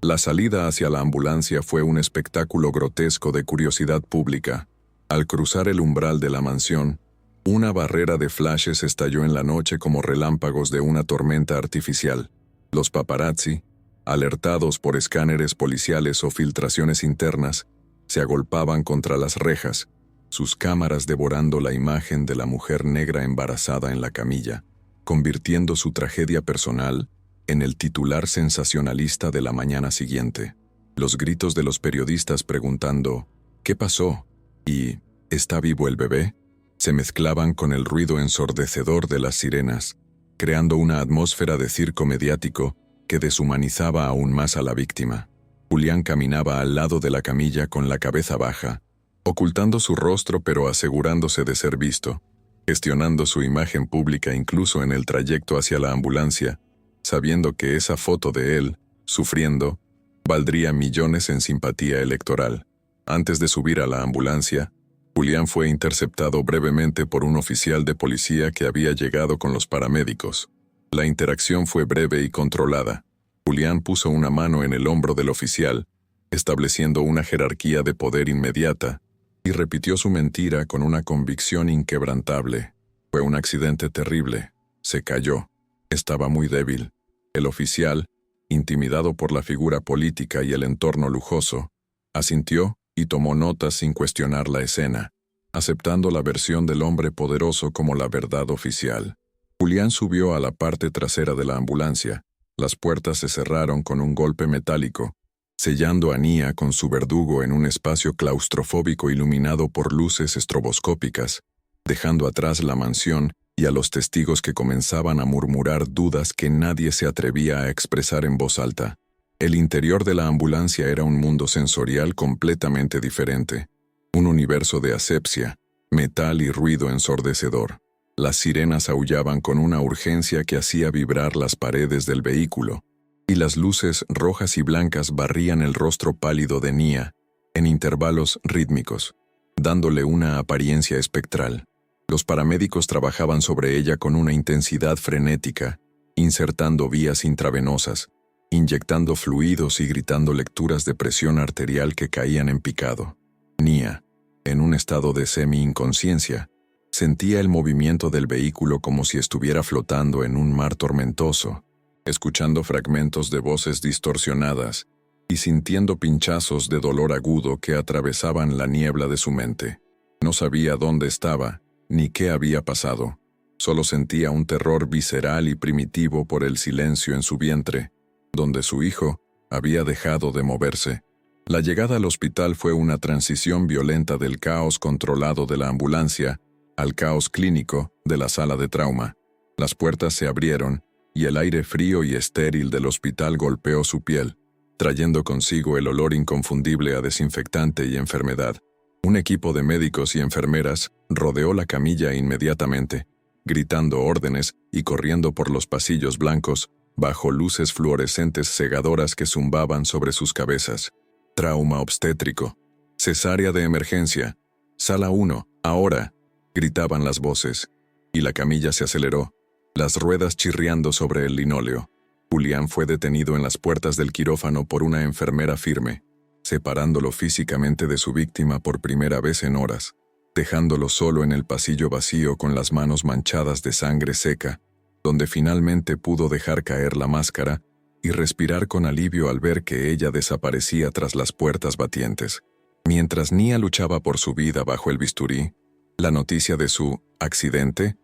La salida hacia la ambulancia fue un espectáculo grotesco de curiosidad pública. Al cruzar el umbral de la mansión, una barrera de flashes estalló en la noche como relámpagos de una tormenta artificial. Los paparazzi, alertados por escáneres policiales o filtraciones internas, se agolpaban contra las rejas, sus cámaras devorando la imagen de la mujer negra embarazada en la camilla, convirtiendo su tragedia personal en el titular sensacionalista de la mañana siguiente. Los gritos de los periodistas preguntando ¿qué pasó? Y ¿está vivo el bebé?, se mezclaban con el ruido ensordecedor de las sirenas, creando una atmósfera de circo mediático que deshumanizaba aún más a la víctima. Julián caminaba al lado de la camilla con la cabeza baja, ocultando su rostro pero asegurándose de ser visto, gestionando su imagen pública incluso en el trayecto hacia la ambulancia, sabiendo que esa foto de él, sufriendo, valdría millones en simpatía electoral. Antes de subir a la ambulancia, Julián fue interceptado brevemente por un oficial de policía que había llegado con los paramédicos. La interacción fue breve y controlada. Julián puso una mano en el hombro del oficial, estableciendo una jerarquía de poder inmediata, y repitió su mentira con una convicción inquebrantable. Fue un accidente terrible. Se cayó. Estaba muy débil. El oficial, intimidado por la figura política y el entorno lujoso, asintió y tomó notas sin cuestionar la escena, aceptando la versión del hombre poderoso como la verdad oficial. Julián subió a la parte trasera de la ambulancia. Las puertas se cerraron con un golpe metálico, sellando a Nia con su verdugo en un espacio claustrofóbico iluminado por luces estroboscópicas, dejando atrás la mansión y a los testigos que comenzaban a murmurar dudas que nadie se atrevía a expresar en voz alta. El interior de la ambulancia era un mundo sensorial completamente diferente, un universo de asepsia, metal y ruido ensordecedor. Las sirenas aullaban con una urgencia que hacía vibrar las paredes del vehículo, y las luces rojas y blancas barrían el rostro pálido de Nia, en intervalos rítmicos, dándole una apariencia espectral. Los paramédicos trabajaban sobre ella con una intensidad frenética, insertando vías intravenosas, inyectando fluidos y gritando lecturas de presión arterial que caían en picado. Nia, en un estado de semi-inconsciencia, sentía el movimiento del vehículo como si estuviera flotando en un mar tormentoso, escuchando fragmentos de voces distorsionadas y sintiendo pinchazos de dolor agudo que atravesaban la niebla de su mente. No sabía dónde estaba, ni qué había pasado. Solo sentía un terror visceral y primitivo por el silencio en su vientre, donde su hijo había dejado de moverse. La llegada al hospital fue una transición violenta del caos controlado de la ambulancia al caos clínico de la sala de trauma. Las puertas se abrieron y el aire frío y estéril del hospital golpeó su piel, trayendo consigo el olor inconfundible a desinfectante y enfermedad. Un equipo de médicos y enfermeras rodeó la camilla inmediatamente, gritando órdenes y corriendo por los pasillos blancos, bajo luces fluorescentes cegadoras que zumbaban sobre sus cabezas. Trauma obstétrico. Cesárea de emergencia. Sala 1, ahora, gritaban las voces, y la camilla se aceleró, las ruedas chirriando sobre el linóleo. Julián fue detenido en las puertas del quirófano por una enfermera firme, separándolo físicamente de su víctima por primera vez en horas, dejándolo solo en el pasillo vacío con las manos manchadas de sangre seca, donde finalmente pudo dejar caer la máscara y respirar con alivio al ver que ella desaparecía tras las puertas batientes. Mientras Nia luchaba por su vida bajo el bisturí, la noticia de su accidente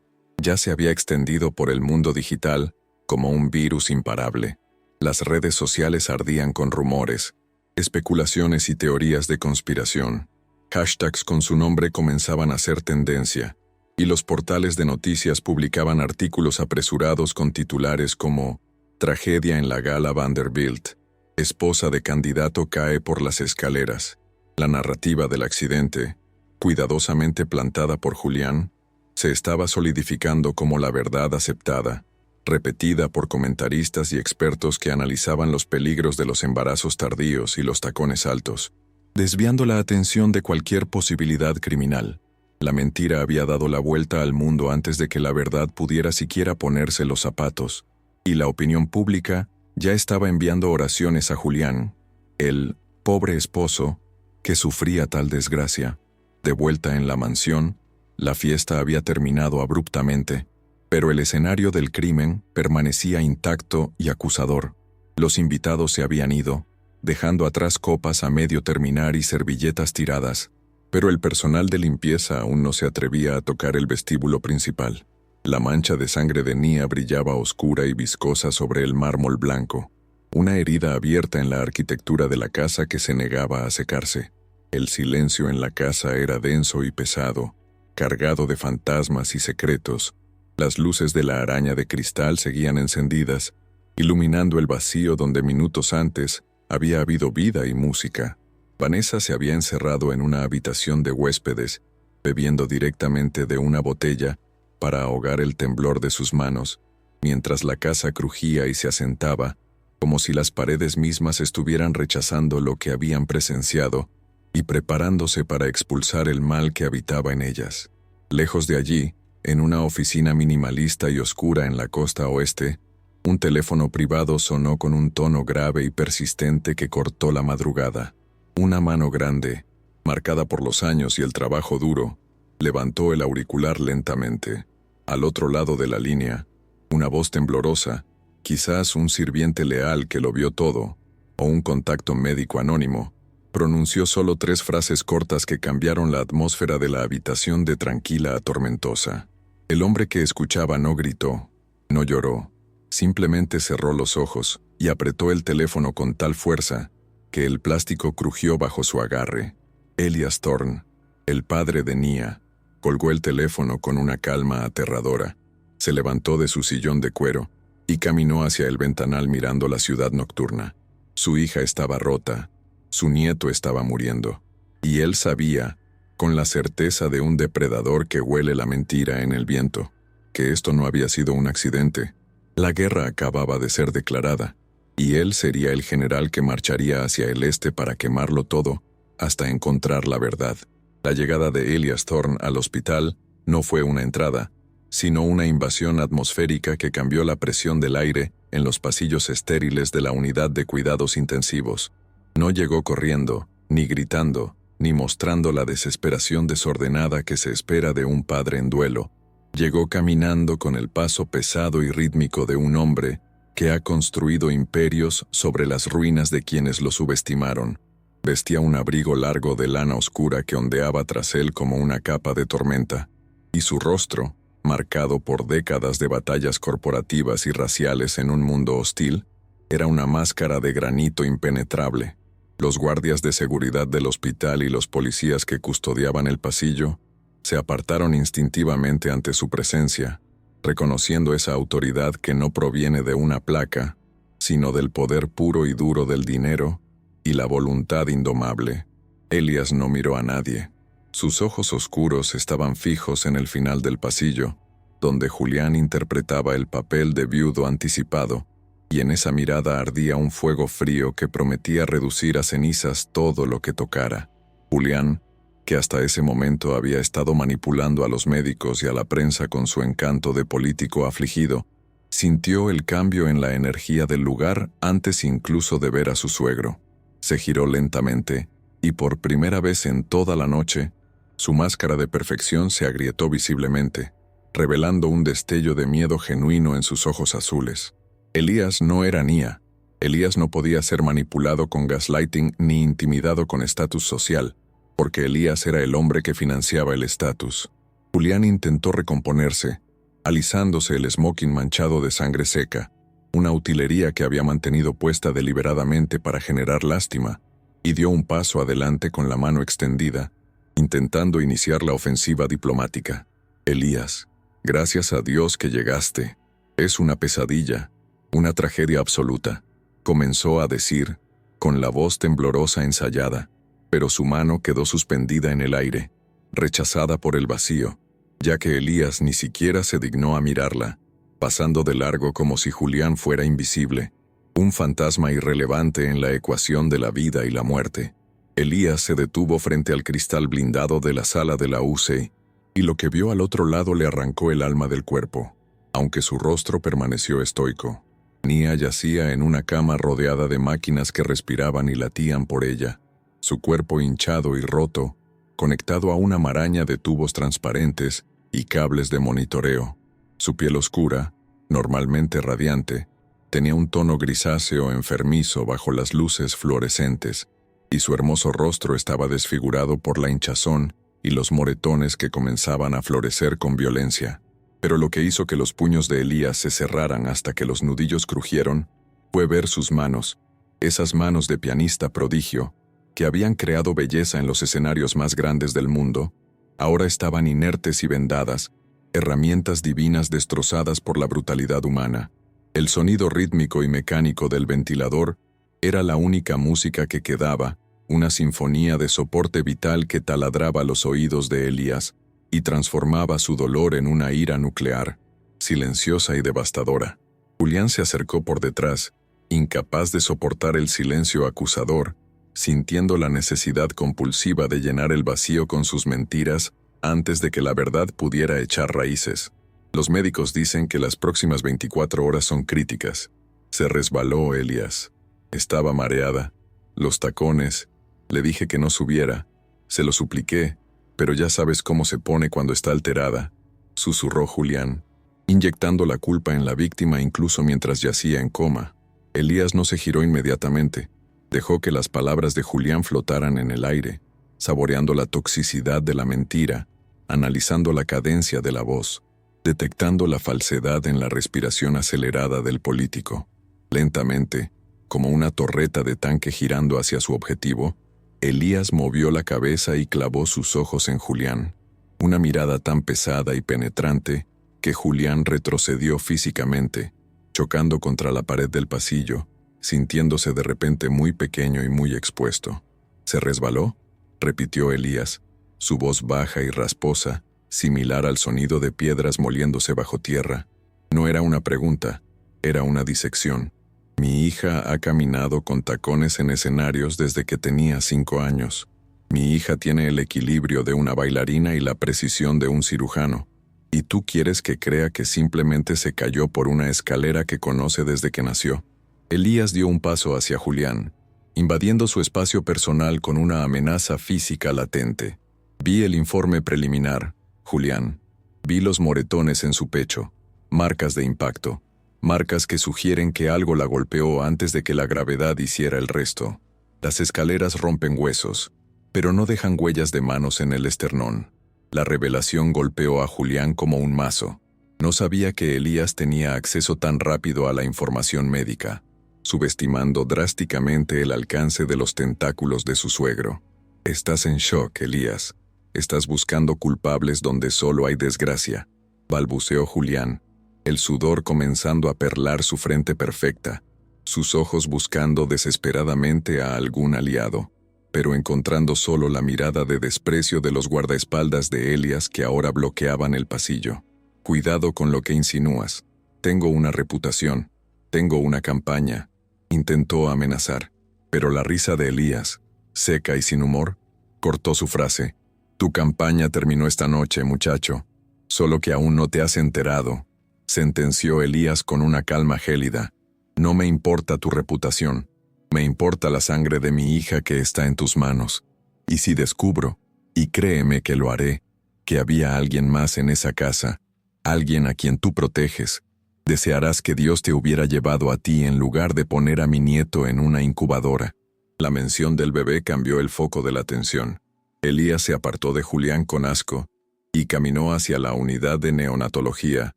ya se había extendido por el mundo digital como un virus imparable. Las redes sociales ardían con rumores, especulaciones y teorías de conspiración. Hashtags con su nombre comenzaban a ser tendencia, y los portales de noticias publicaban artículos apresurados con titulares como «Tragedia en la Gala Vanderbilt», «Esposa de candidato cae por las escaleras». La narrativa del accidente, cuidadosamente plantada por Julián, se estaba solidificando como la verdad aceptada, repetida por comentaristas y expertos que analizaban los peligros de los embarazos tardíos y los tacones altos, desviando la atención de cualquier posibilidad criminal. La mentira había dado la vuelta al mundo antes de que la verdad pudiera siquiera ponerse los zapatos, y la opinión pública ya estaba enviando oraciones a Julián, el pobre esposo que sufría tal desgracia. De vuelta en la mansión, la fiesta había terminado abruptamente, pero el escenario del crimen permanecía intacto y acusador. Los invitados se habían ido, dejando atrás copas a medio terminar y servilletas tiradas, pero el personal de limpieza aún no se atrevía a tocar el vestíbulo principal. La mancha de sangre de Nia brillaba oscura y viscosa sobre el mármol blanco, una herida abierta en la arquitectura de la casa que se negaba a secarse. El silencio en la casa era denso y pesado, cargado de fantasmas y secretos. Las luces de la araña de cristal seguían encendidas, iluminando el vacío donde minutos antes había habido vida y música. Vanessa se había encerrado en una habitación de huéspedes, bebiendo directamente de una botella para ahogar el temblor de sus manos, mientras la casa crujía y se asentaba, como si las paredes mismas estuvieran rechazando lo que habían presenciado y preparándose para expulsar el mal que habitaba en ellas. Lejos de allí, en una oficina minimalista y oscura en la costa oeste, un teléfono privado sonó con un tono grave y persistente que cortó la madrugada. Una mano grande, marcada por los años y el trabajo duro, levantó el auricular lentamente. Al otro lado de la línea, una voz temblorosa, quizás un sirviente leal que lo vio todo, o un contacto médico anónimo, pronunció solo 3 frases cortas que cambiaron la atmósfera de la habitación de tranquila a tormentosa. El hombre que escuchaba no gritó, no lloró, simplemente cerró los ojos y apretó el teléfono con tal fuerza que el plástico crujió bajo su agarre. Elias Thorne, el padre de Nia, colgó el teléfono con una calma aterradora, se levantó de su sillón de cuero y caminó hacia el ventanal mirando la ciudad nocturna. Su hija estaba rota, su nieto estaba muriendo, y él sabía, con la certeza de un depredador que huele la mentira en el viento, que esto no había sido un accidente. La guerra acababa de ser declarada, y él sería el general que marcharía hacia el este para quemarlo todo, hasta encontrar la verdad. La llegada de Elias Thorne al hospital no fue una entrada, sino una invasión atmosférica que cambió la presión del aire en los pasillos estériles de la unidad de cuidados intensivos. No llegó corriendo, ni gritando, ni mostrando la desesperación desordenada que se espera de un padre en duelo. Llegó caminando con el paso pesado y rítmico de un hombre que ha construido imperios sobre las ruinas de quienes lo subestimaron. Vestía un abrigo largo de lana oscura que ondeaba tras él como una capa de tormenta, y su rostro, marcado por décadas de batallas corporativas y raciales en un mundo hostil, era una máscara de granito impenetrable. Los guardias de seguridad del hospital y los policías que custodiaban el pasillo se apartaron instintivamente ante su presencia, reconociendo esa autoridad que no proviene de una placa, sino del poder puro y duro del dinero y la voluntad indomable. Elias no miró a nadie. Sus ojos oscuros estaban fijos en el final del pasillo, donde Julián interpretaba el papel de viudo anticipado, y en esa mirada ardía un fuego frío que prometía reducir a cenizas todo lo que tocara. Julián, que hasta ese momento había estado manipulando a los médicos y a la prensa con su encanto de político afligido, sintió el cambio en la energía del lugar antes incluso de ver a su suegro. Se giró lentamente, y por primera vez en toda la noche, su máscara de perfección se agrietó visiblemente, revelando un destello de miedo genuino en sus ojos azules. Elías no era Nia. Elías no podía ser manipulado con gaslighting ni intimidado con estatus social, porque Elías era el hombre que financiaba el estatus. Julián intentó recomponerse, alisándose el smoking manchado de sangre seca, una utilería que había mantenido puesta deliberadamente para generar lástima, y dio un paso adelante con la mano extendida, intentando iniciar la ofensiva diplomática. Elías, gracias a Dios que llegaste. Es una pesadilla, una tragedia absoluta, comenzó a decir, con la voz temblorosa ensayada, pero su mano quedó suspendida en el aire, rechazada por el vacío, ya que Elías ni siquiera se dignó a mirarla, pasando de largo como si Julián fuera invisible, un fantasma irrelevante en la ecuación de la vida y la muerte. Elías se detuvo frente al cristal blindado de la sala de la UCI, y lo que vio al otro lado le arrancó el alma del cuerpo, aunque su rostro permaneció estoico. Nia yacía en una cama rodeada de máquinas que respiraban y latían por ella, su cuerpo hinchado y roto, conectado a una maraña de tubos transparentes y cables de monitoreo. Su piel oscura, normalmente radiante, tenía un tono grisáceo enfermizo bajo las luces fluorescentes, y su hermoso rostro estaba desfigurado por la hinchazón y los moretones que comenzaban a florecer con violencia. Pero lo que hizo que los puños de Elías se cerraran hasta que los nudillos crujieron fue ver sus manos, esas manos de pianista prodigio, que habían creado belleza en los escenarios más grandes del mundo, ahora estaban inertes y vendadas, herramientas divinas destrozadas por la brutalidad humana. El sonido rítmico y mecánico del ventilador era la única música que quedaba, una sinfonía de soporte vital que taladraba los oídos de Elías y transformaba su dolor en una ira nuclear, silenciosa y devastadora. Julián se acercó por detrás, incapaz de soportar el silencio acusador, sintiendo la necesidad compulsiva de llenar el vacío con sus mentiras antes de que la verdad pudiera echar raíces. Los médicos dicen que las próximas 24 horas son críticas. Se resbaló Elías. Estaba mareada. Los tacones. Le dije que no subiera. Se lo supliqué, pero ya sabes cómo se pone cuando está alterada, susurró Julián, inyectando la culpa en la víctima incluso mientras yacía en coma. Elías no se giró inmediatamente. Dejó que las palabras de Julián flotaran en el aire, saboreando la toxicidad de la mentira, analizando la cadencia de la voz, detectando la falsedad en la respiración acelerada del político. Lentamente, como una torreta de tanque girando hacia su objetivo, Elías movió la cabeza y clavó sus ojos en Julián, una mirada tan pesada y penetrante que Julián retrocedió físicamente, chocando contra la pared del pasillo, sintiéndose de repente muy pequeño y muy expuesto. ¿Se resbaló?, repitió Elías, su voz baja y rasposa, similar al sonido de piedras moliéndose bajo tierra. No era una pregunta, era una disección. Mi hija ha caminado con tacones en escenarios desde que tenía 5 años. Mi hija tiene el equilibrio de una bailarina y la precisión de un cirujano. ¿Y tú quieres que crea que simplemente se cayó por una escalera que conoce desde que nació? Elías dio un paso hacia Julián, invadiendo su espacio personal con una amenaza física latente. Vi el informe preliminar, Julián. Vi los moretones en su pecho, marcas de impacto, marcas que sugieren que algo la golpeó antes de que la gravedad hiciera el resto. Las escaleras rompen huesos, pero no dejan huellas de manos en el esternón. La revelación golpeó a Julián como un mazo. No sabía que Elías tenía acceso tan rápido a la información médica, subestimando drásticamente el alcance de los tentáculos de su suegro. Estás en shock, Elías. Estás buscando culpables donde solo hay desgracia, balbuceó Julián, el sudor comenzando a perlar su frente perfecta, sus ojos buscando desesperadamente a algún aliado, pero encontrando solo la mirada de desprecio de los guardaespaldas de Elías que ahora bloqueaban el pasillo. Cuidado con lo que insinúas. Tengo una reputación, tengo una campaña, intentó amenazar, pero la risa de Elías, seca y sin humor, cortó su frase. Tu campaña terminó esta noche, muchacho, solo que aún no te has enterado, sentenció Elías con una calma gélida. No me importa tu reputación, me importa la sangre de mi hija que está en tus manos. Y si descubro, y créeme que lo haré, que había alguien más en esa casa, alguien a quien tú proteges, desearás que Dios te hubiera llevado a ti en lugar de poner a mi nieto en una incubadora. La mención del bebé cambió el foco de la atención. Elías se apartó de Julián con asco y caminó hacia la unidad de neonatología,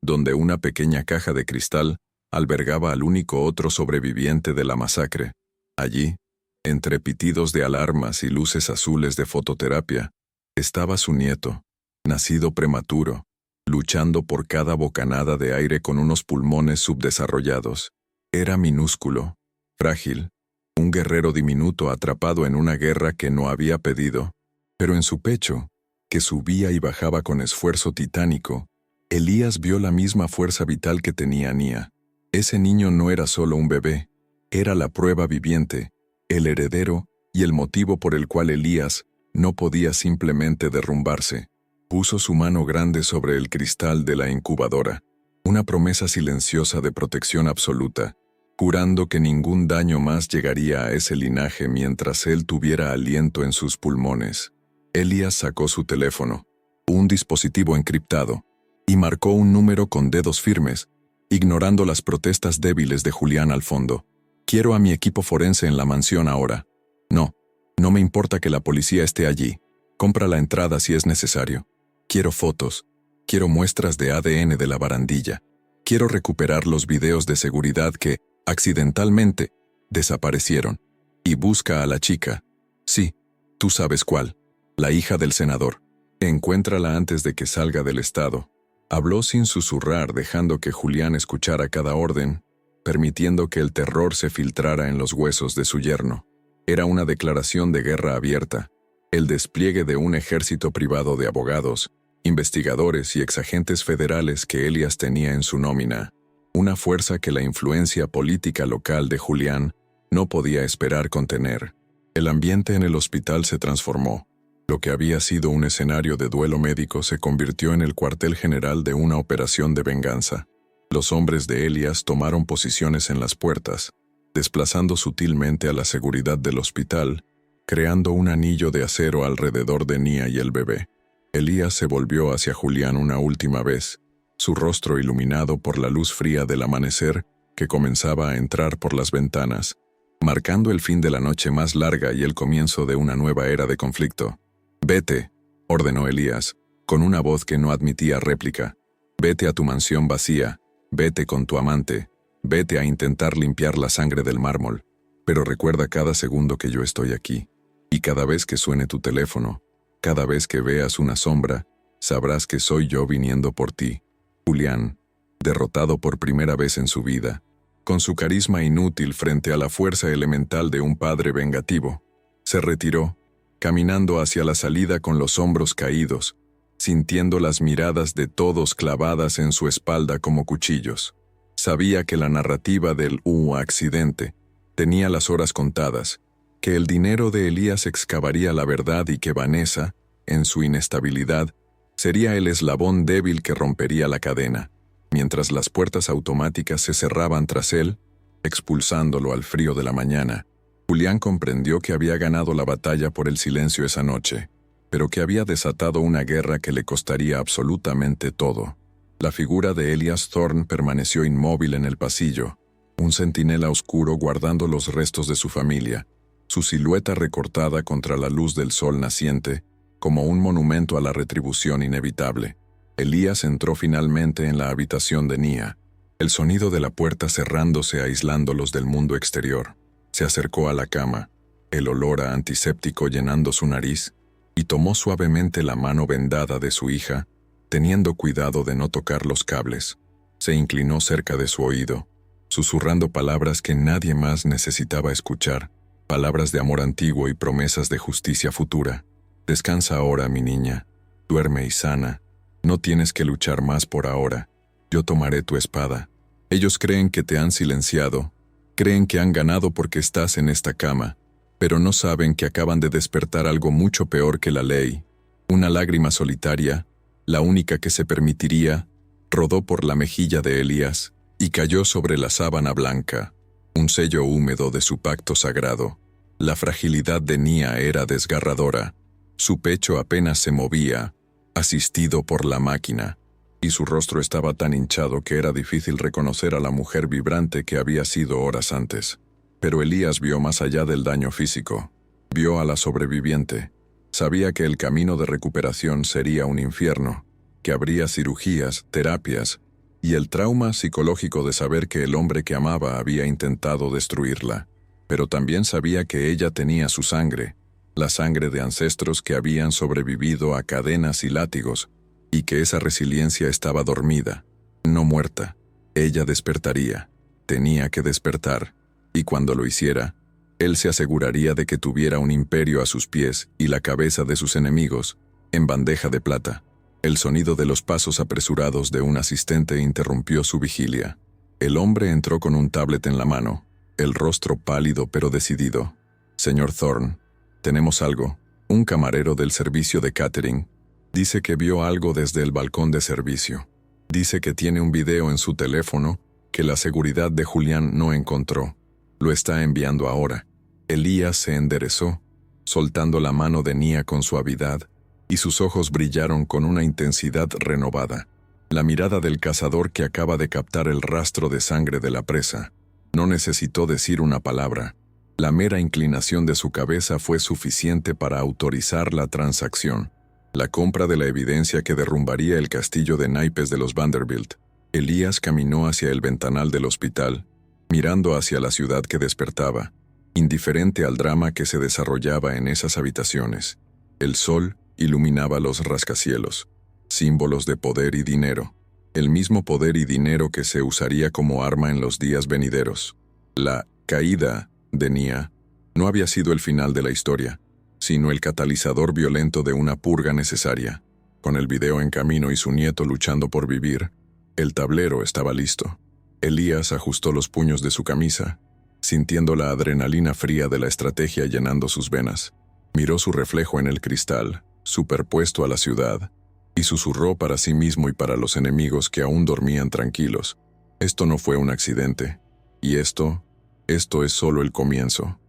donde una pequeña caja de cristal albergaba al único otro sobreviviente de la masacre. Allí, entre pitidos de alarmas y luces azules de fototerapia, estaba su nieto, nacido prematuro, luchando por cada bocanada de aire con unos pulmones subdesarrollados. Era minúsculo, frágil, un guerrero diminuto atrapado en una guerra que no había pedido, pero en su pecho, que subía y bajaba con esfuerzo titánico, Elías vio la misma fuerza vital que tenía Nia. Ese niño no era solo un bebé, era la prueba viviente, el heredero y el motivo por el cual Elías no podía simplemente derrumbarse. Puso su mano grande sobre el cristal de la incubadora, una promesa silenciosa de protección absoluta, jurando que ningún daño más llegaría a ese linaje mientras él tuviera aliento en sus pulmones. Elías sacó su teléfono, un dispositivo encriptado, y marcó un número con dedos firmes, ignorando las protestas débiles de Julián al fondo. Quiero a mi equipo forense en la mansión ahora. No me importa que la policía esté allí. Compra la entrada si es necesario. Quiero fotos. Quiero muestras de ADN de la barandilla. Quiero recuperar los videos de seguridad que, accidentalmente, desaparecieron. Y busca a la chica. Sí, tú sabes cuál. La hija del senador. Encuéntrala antes de que salga del estado. Habló sin susurrar, dejando que Julián escuchara cada orden, permitiendo que el terror se filtrara en los huesos de su yerno. Era una declaración de guerra abierta, el despliegue de un ejército privado de abogados, investigadores y exagentes federales que Elias tenía en su nómina, una fuerza que la influencia política local de Julián no podía esperar contener. El ambiente en el hospital se transformó. Lo que había sido un escenario de duelo médico se convirtió en el cuartel general de una operación de venganza. Los hombres de Elias tomaron posiciones en las puertas, desplazando sutilmente a la seguridad del hospital, creando un anillo de acero alrededor de Nia y el bebé. Elias se volvió hacia Julián una última vez, su rostro iluminado por la luz fría del amanecer que comenzaba a entrar por las ventanas, marcando el fin de la noche más larga y el comienzo de una nueva era de conflicto. «Vete», ordenó Elias, con una voz que no admitía réplica. «Vete a tu mansión vacía, vete con tu amante, vete a intentar limpiar la sangre del mármol, pero recuerda cada segundo que yo estoy aquí, y cada vez que suene tu teléfono, cada vez que veas una sombra, sabrás que soy yo viniendo por ti». Julián, derrotado por primera vez en su vida, con su carisma inútil frente a la fuerza elemental de un padre vengativo, se retiró, caminando hacia la salida con los hombros caídos, sintiendo las miradas de todos clavadas en su espalda como cuchillos. Sabía que la narrativa del accidente tenía las horas contadas, que el dinero de Elias excavaría la verdad y que Vanessa, en su inestabilidad, sería el eslabón débil que rompería la cadena, mientras las puertas automáticas se cerraban tras él, expulsándolo al frío de la mañana. Julián comprendió que había ganado la batalla por el silencio esa noche, pero que había desatado una guerra que le costaría absolutamente todo. La figura de Elias Thorne permaneció inmóvil en el pasillo, un centinela oscuro guardando los restos de su familia, su silueta recortada contra la luz del sol naciente, como un monumento a la retribución inevitable. Elias entró finalmente en la habitación de Nia, el sonido de la puerta cerrándose aislándolos del mundo exterior. Se acercó a la cama, el olor a antiséptico llenando su nariz, y tomó suavemente la mano vendada de su hija, teniendo cuidado de no tocar los cables. Se inclinó cerca de su oído, susurrando palabras que nadie más necesitaba escuchar, palabras de amor antiguo y promesas de justicia futura. «Descansa ahora, mi niña. Duerme y sana. No tienes que luchar más por ahora. Yo tomaré tu espada. Ellos creen que te han silenciado. Creen que han ganado porque estás en esta cama, pero no saben que acaban de despertar algo mucho peor que la ley. Una lágrima solitaria, la única que se permitiría, rodó por la mejilla de Elias y cayó sobre la sábana blanca, un sello húmedo de su pacto sagrado. La fragilidad de Nia era desgarradora. Su pecho apenas se movía, asistido por la máquina, y su rostro estaba tan hinchado que era difícil reconocer a la mujer vibrante que había sido horas antes. Pero Elias vio más allá del daño físico. Vio a la sobreviviente. Sabía que el camino de recuperación sería un infierno, que habría cirugías, terapias, y el trauma psicológico de saber que el hombre que amaba había intentado destruirla. Pero también sabía que ella tenía su sangre, la sangre de ancestros que habían sobrevivido a cadenas y látigos, y que esa resiliencia estaba dormida, no muerta. Ella despertaría, tenía que despertar, y cuando lo hiciera, él se aseguraría de que tuviera un imperio a sus pies y la cabeza de sus enemigos en bandeja de plata. El sonido de los pasos apresurados de un asistente interrumpió su vigilia. El hombre entró con un tablet en la mano, el rostro pálido pero decidido. «Señor Thorne, tenemos algo». Un camarero del servicio de catering dice que vio algo desde el balcón de servicio. Dice que tiene un video en su teléfono que la seguridad de Julián no encontró. Lo está enviando ahora. Elias se enderezó, soltando la mano de Nia con suavidad, y sus ojos brillaron con una intensidad renovada. La mirada del cazador que acaba de captar el rastro de sangre de la presa. No necesitó decir una palabra. La mera inclinación de su cabeza fue suficiente para autorizar la transacción. La compra de la evidencia que derrumbaría el castillo de naipes de los Vanderbilt. Elias caminó hacia el ventanal del hospital, mirando hacia la ciudad que despertaba, indiferente al drama que se desarrollaba en esas habitaciones. El sol iluminaba los rascacielos, símbolos de poder y dinero. el mismo poder y dinero que se usaría como arma en los días venideros. La caída de Nia no había sido el final de la historia, sino el catalizador violento de una purga necesaria. Con el video en camino y su nieto luchando por vivir, el tablero estaba listo. Elías ajustó los puños de su camisa, sintiendo la adrenalina fría de la estrategia llenando sus venas. Miró su reflejo en el cristal, superpuesto a la ciudad, y susurró para sí mismo y para los enemigos que aún dormían tranquilos: esto no fue un accidente, y esto es solo el comienzo.